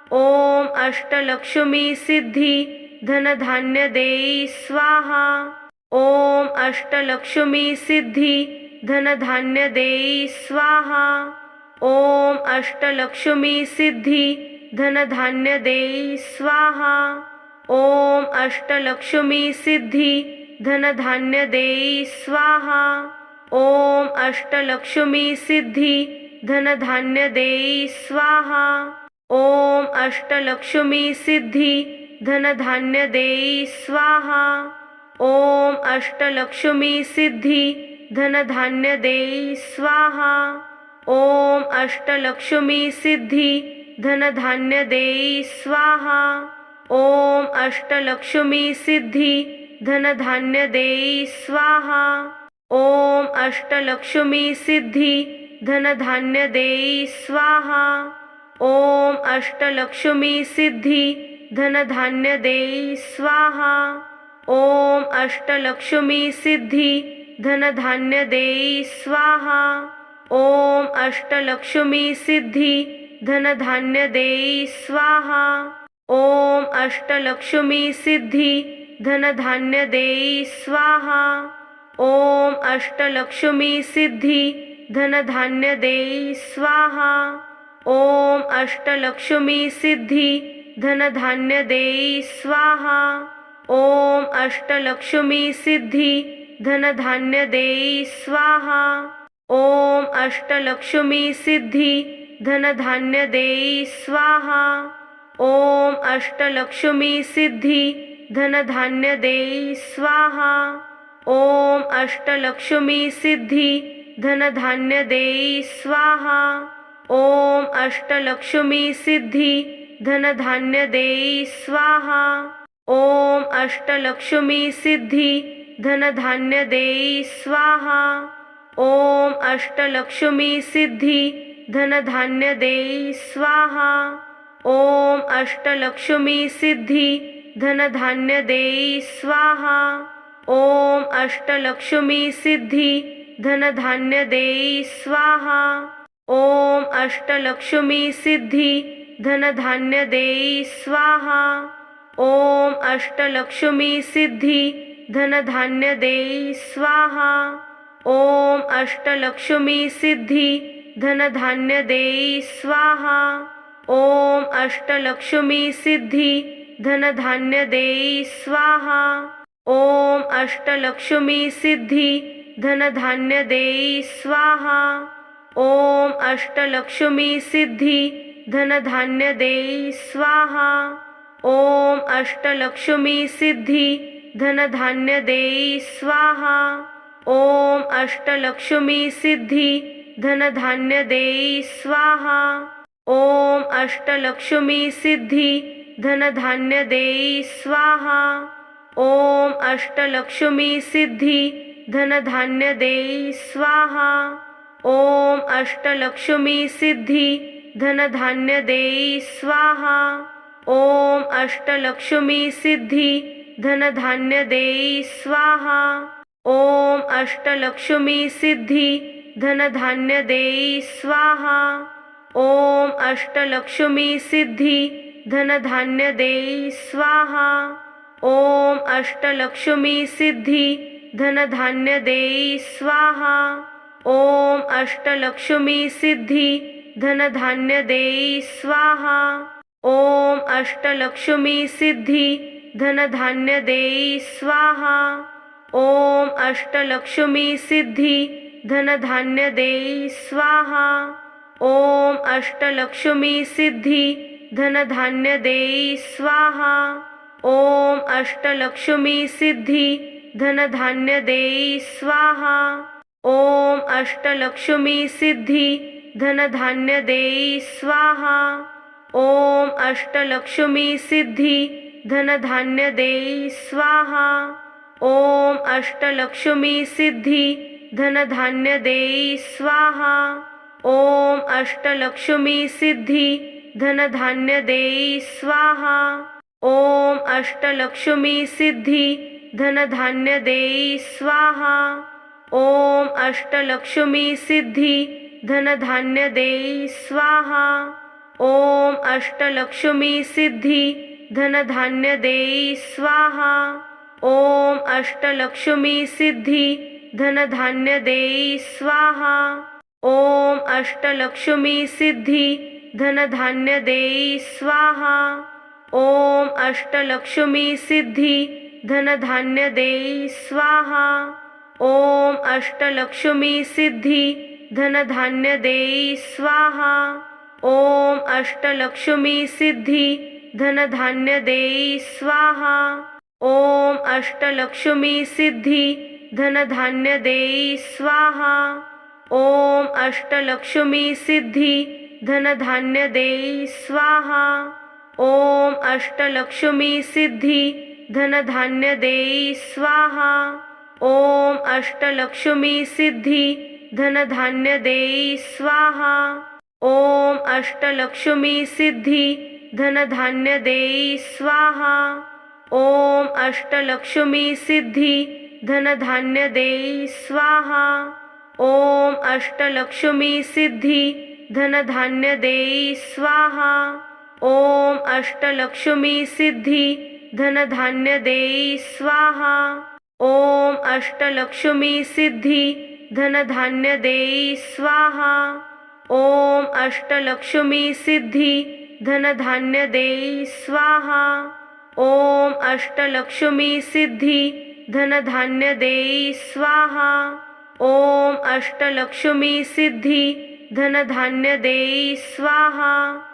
ओम अष्टलक्ष्मी सिद्धी धनधान्य देई स्वाहा। ओम अष्टलक्ष्मी सिद्धी धनधान्य देई स्वाहा। ओम अष्टलक्ष्मी सिद्धी धनधान्य देई स्वाहा। ओम अष्टलक्ष्मी सिद्धी धनधान्य देई स्वाहा। ओम अष्टलक्ष्मी सिद्धी धनधान्य देई स्वाहा। ओम अष्टलक्ष्मी सिद्धी धनधान्य देई स्वाहा। ओम अष्टलक्ष्मी सिद्धी धनधान्य देई स्वाहा। ओम अष्टलक्ष्मी सिद्धी धनधान्य देई स्वाहा। ओम अष्टलक्ष्मी सिद्धी धनधान्य देई स्वाहा। ओम अष्टलक्ष्मी सिद्धी धनधान्य देई स्वाहा। ओम अष्टलक्ष्मी सिद्धी धनधान्य देई स्वाहा। ओम अष्टलक्ष्मी सिद्धी धनधान्य देई स्वाहा। ओम अष्टलक्ष्मी सिद्धी धनधान्य देई स्वाहा। ओम अष्टलक्ष्मी सिद्धी धनधान्य देई स्वाहा। ओम अष्टलक्ष्मी सिद्धी धनधान्य देई स्वाहा। ओम अष्टलक्ष्मी सिद्धी धनधान्य देई स्वाहा। ओम अष्टलक्ष्मी सिद्धी धनधान्य देई स्वाहा। ओम अष्टलक्ष्मी सिद्धी धनधान्य देई स्वाहा। ओम अष्टलक्ष्मी सिद्धी धनधान्य देई स्वाहा। ओम अष्टलक्ष्मी सिद्धी धनधान्य देई स्वाहा। ओम अष्टलक्ष्मी सिद्धी धनधान्य देई स्वाहा। ओम अष्टलक्ष्मी सिद्धी धनधान्य देई स्वाहा। ओम अष्टलक्ष्मी सिद्धी धनधान्य देई स्वाहा। ओम अष्टलक्ष्मी सिद्धी धनधान्य देई स्वाहा। ओम अष्टलक्ष्मी सिद्धी धनधान्य देई स्वाहा। ओम अष्टलक्ष्मी सिद्धी धनधान्य देई स्वाहा। ओम अष्टलक्ष्मी सिद्धी धनधान्य देई स्वाहा। ओम अष्टलक्ष्मी सिद्धी धनधान्य देई स्वाहा। ओम अष्टलक्ष्मी सिद्धी धनधान्य देई स्वाहा। ओम अष्टलक्ष्मी सिद्धी धनधान्य देई स्वाहा। ओम अष्टलक्ष्मी सिद्धी धनधान्य देई स्वाहा। ओम अष्टलक्ष्मी सिद्धी धनधान्य देई स्वाहा। ओम अष्टलक्ष्मी सिद्धी धनधान्य देई स्वाहा। ओम अष्टलक्ष्मी सिद्धी धनधान्य देई स्वाहा। ओम अष्टलक्ष्मी सिद्धी धनधान्य देई स्वाहा। ओम अष्टलक्ष्मी सिद्धी धनधान्य देई स्वाहा। ओम अष्टलक्ष्मी सिद्धी धनधान्य देई स्वाहा। ओम अष्टलक्ष्मी सिद्धी धनधान्य देई स्वाहा। ओम अष्टलक्ष्मी सिद्धी धनधान्य देई स्वाहा। ओम अष्टलक्ष्मी सिद्धी धनधान्य देई स्वाहा। ओम अष्टलक्ष्मी सिद्धी धनधान्य देई स्वाहा। ओम अष्टलक्ष्मी सिद्धी धनधान्य देई स्वाहा। ओम अष्टलक्ष्मी सिद्धी धनधान्य देई स्वाहा। ओम अष्टलक्ष्मी सिद्धी धनधान्य देई स्वाहा। ओम अष्टलक्ष्मी सिद्धी धनधान्य देई स्वाहा। ओम अष्टलक्ष्मी सिद्धी धनधान्य देई स्वाहा। ओम अष्टलक्ष्मी सिद्धी धनधान्य देई स्वाहा। ओम अष्टलक्ष्मी सिद्धी धनधान्य देई स्वाहा। ओम अष्टलक्ष्मी सिद्धी धनधान्य देई स्वाहा। ओम अष्टलक्ष्मी सिद्धी धनधान्य देई स्वाहा। ओम अष्टलक्ष्मी सिद्धी धनधान्य देई स्वाहा। ओम अष्टलक्ष्मी सिद्धी धनधान्य देई स्वाहा। ओम अष्टलक्ष्मी सिद्धी धनधान्य देई स्वाहा। ओम अष्टलक्ष्मी सिद्धी धनधान्य देई स्वाहा। ओम अष्टलक्ष्मी सिद्धी धनधान्य देई स्वाहा। ओम अष्टलक्ष्मी सिद्धी धनधान्य देई स्वाहा। ओम अष्टलक्ष्मी सिद्धी धनधान्य देई स्वाहा। ओम अष्टलक्ष्मी सिद्धी धनधान्य देई स्वाहा। ओम अष्टलक्ष्मी सिद्धी धनधान्य देई स्वाहा। ओम अष्टलक्ष्मी सिद्धी धनधान्य देई स्वाहा। ओम अष्टलक्ष्मी सिद्धी धनधान्य देई स्वाहा। ओम अष्टलक्ष्मी सिद्धी धनधान्य देई स्वाहा। ओम अष्टलक्ष्मी सिद्धी धनधान्य देई स्वाहा। ओम अष्टलक्ष्मी सिद्धी धनधान्य देई स्वाहा। ओम अष्टलक्ष्मी सिद्धी धनधान्य देई स्वाहा। ओम अष्टलक्ष्मी सिद्धी धनधान्य देई स्वाहा। ओम अष्टलक्ष्मी सिद्धी धनधान्य देई स्वाहा। ओम अष्टलक्ष्मी सिद्धी धनधान्य देई स्वाहा। ओम अष्टलक्ष्मी सिद्धी धनधान्य देई स्वाहा।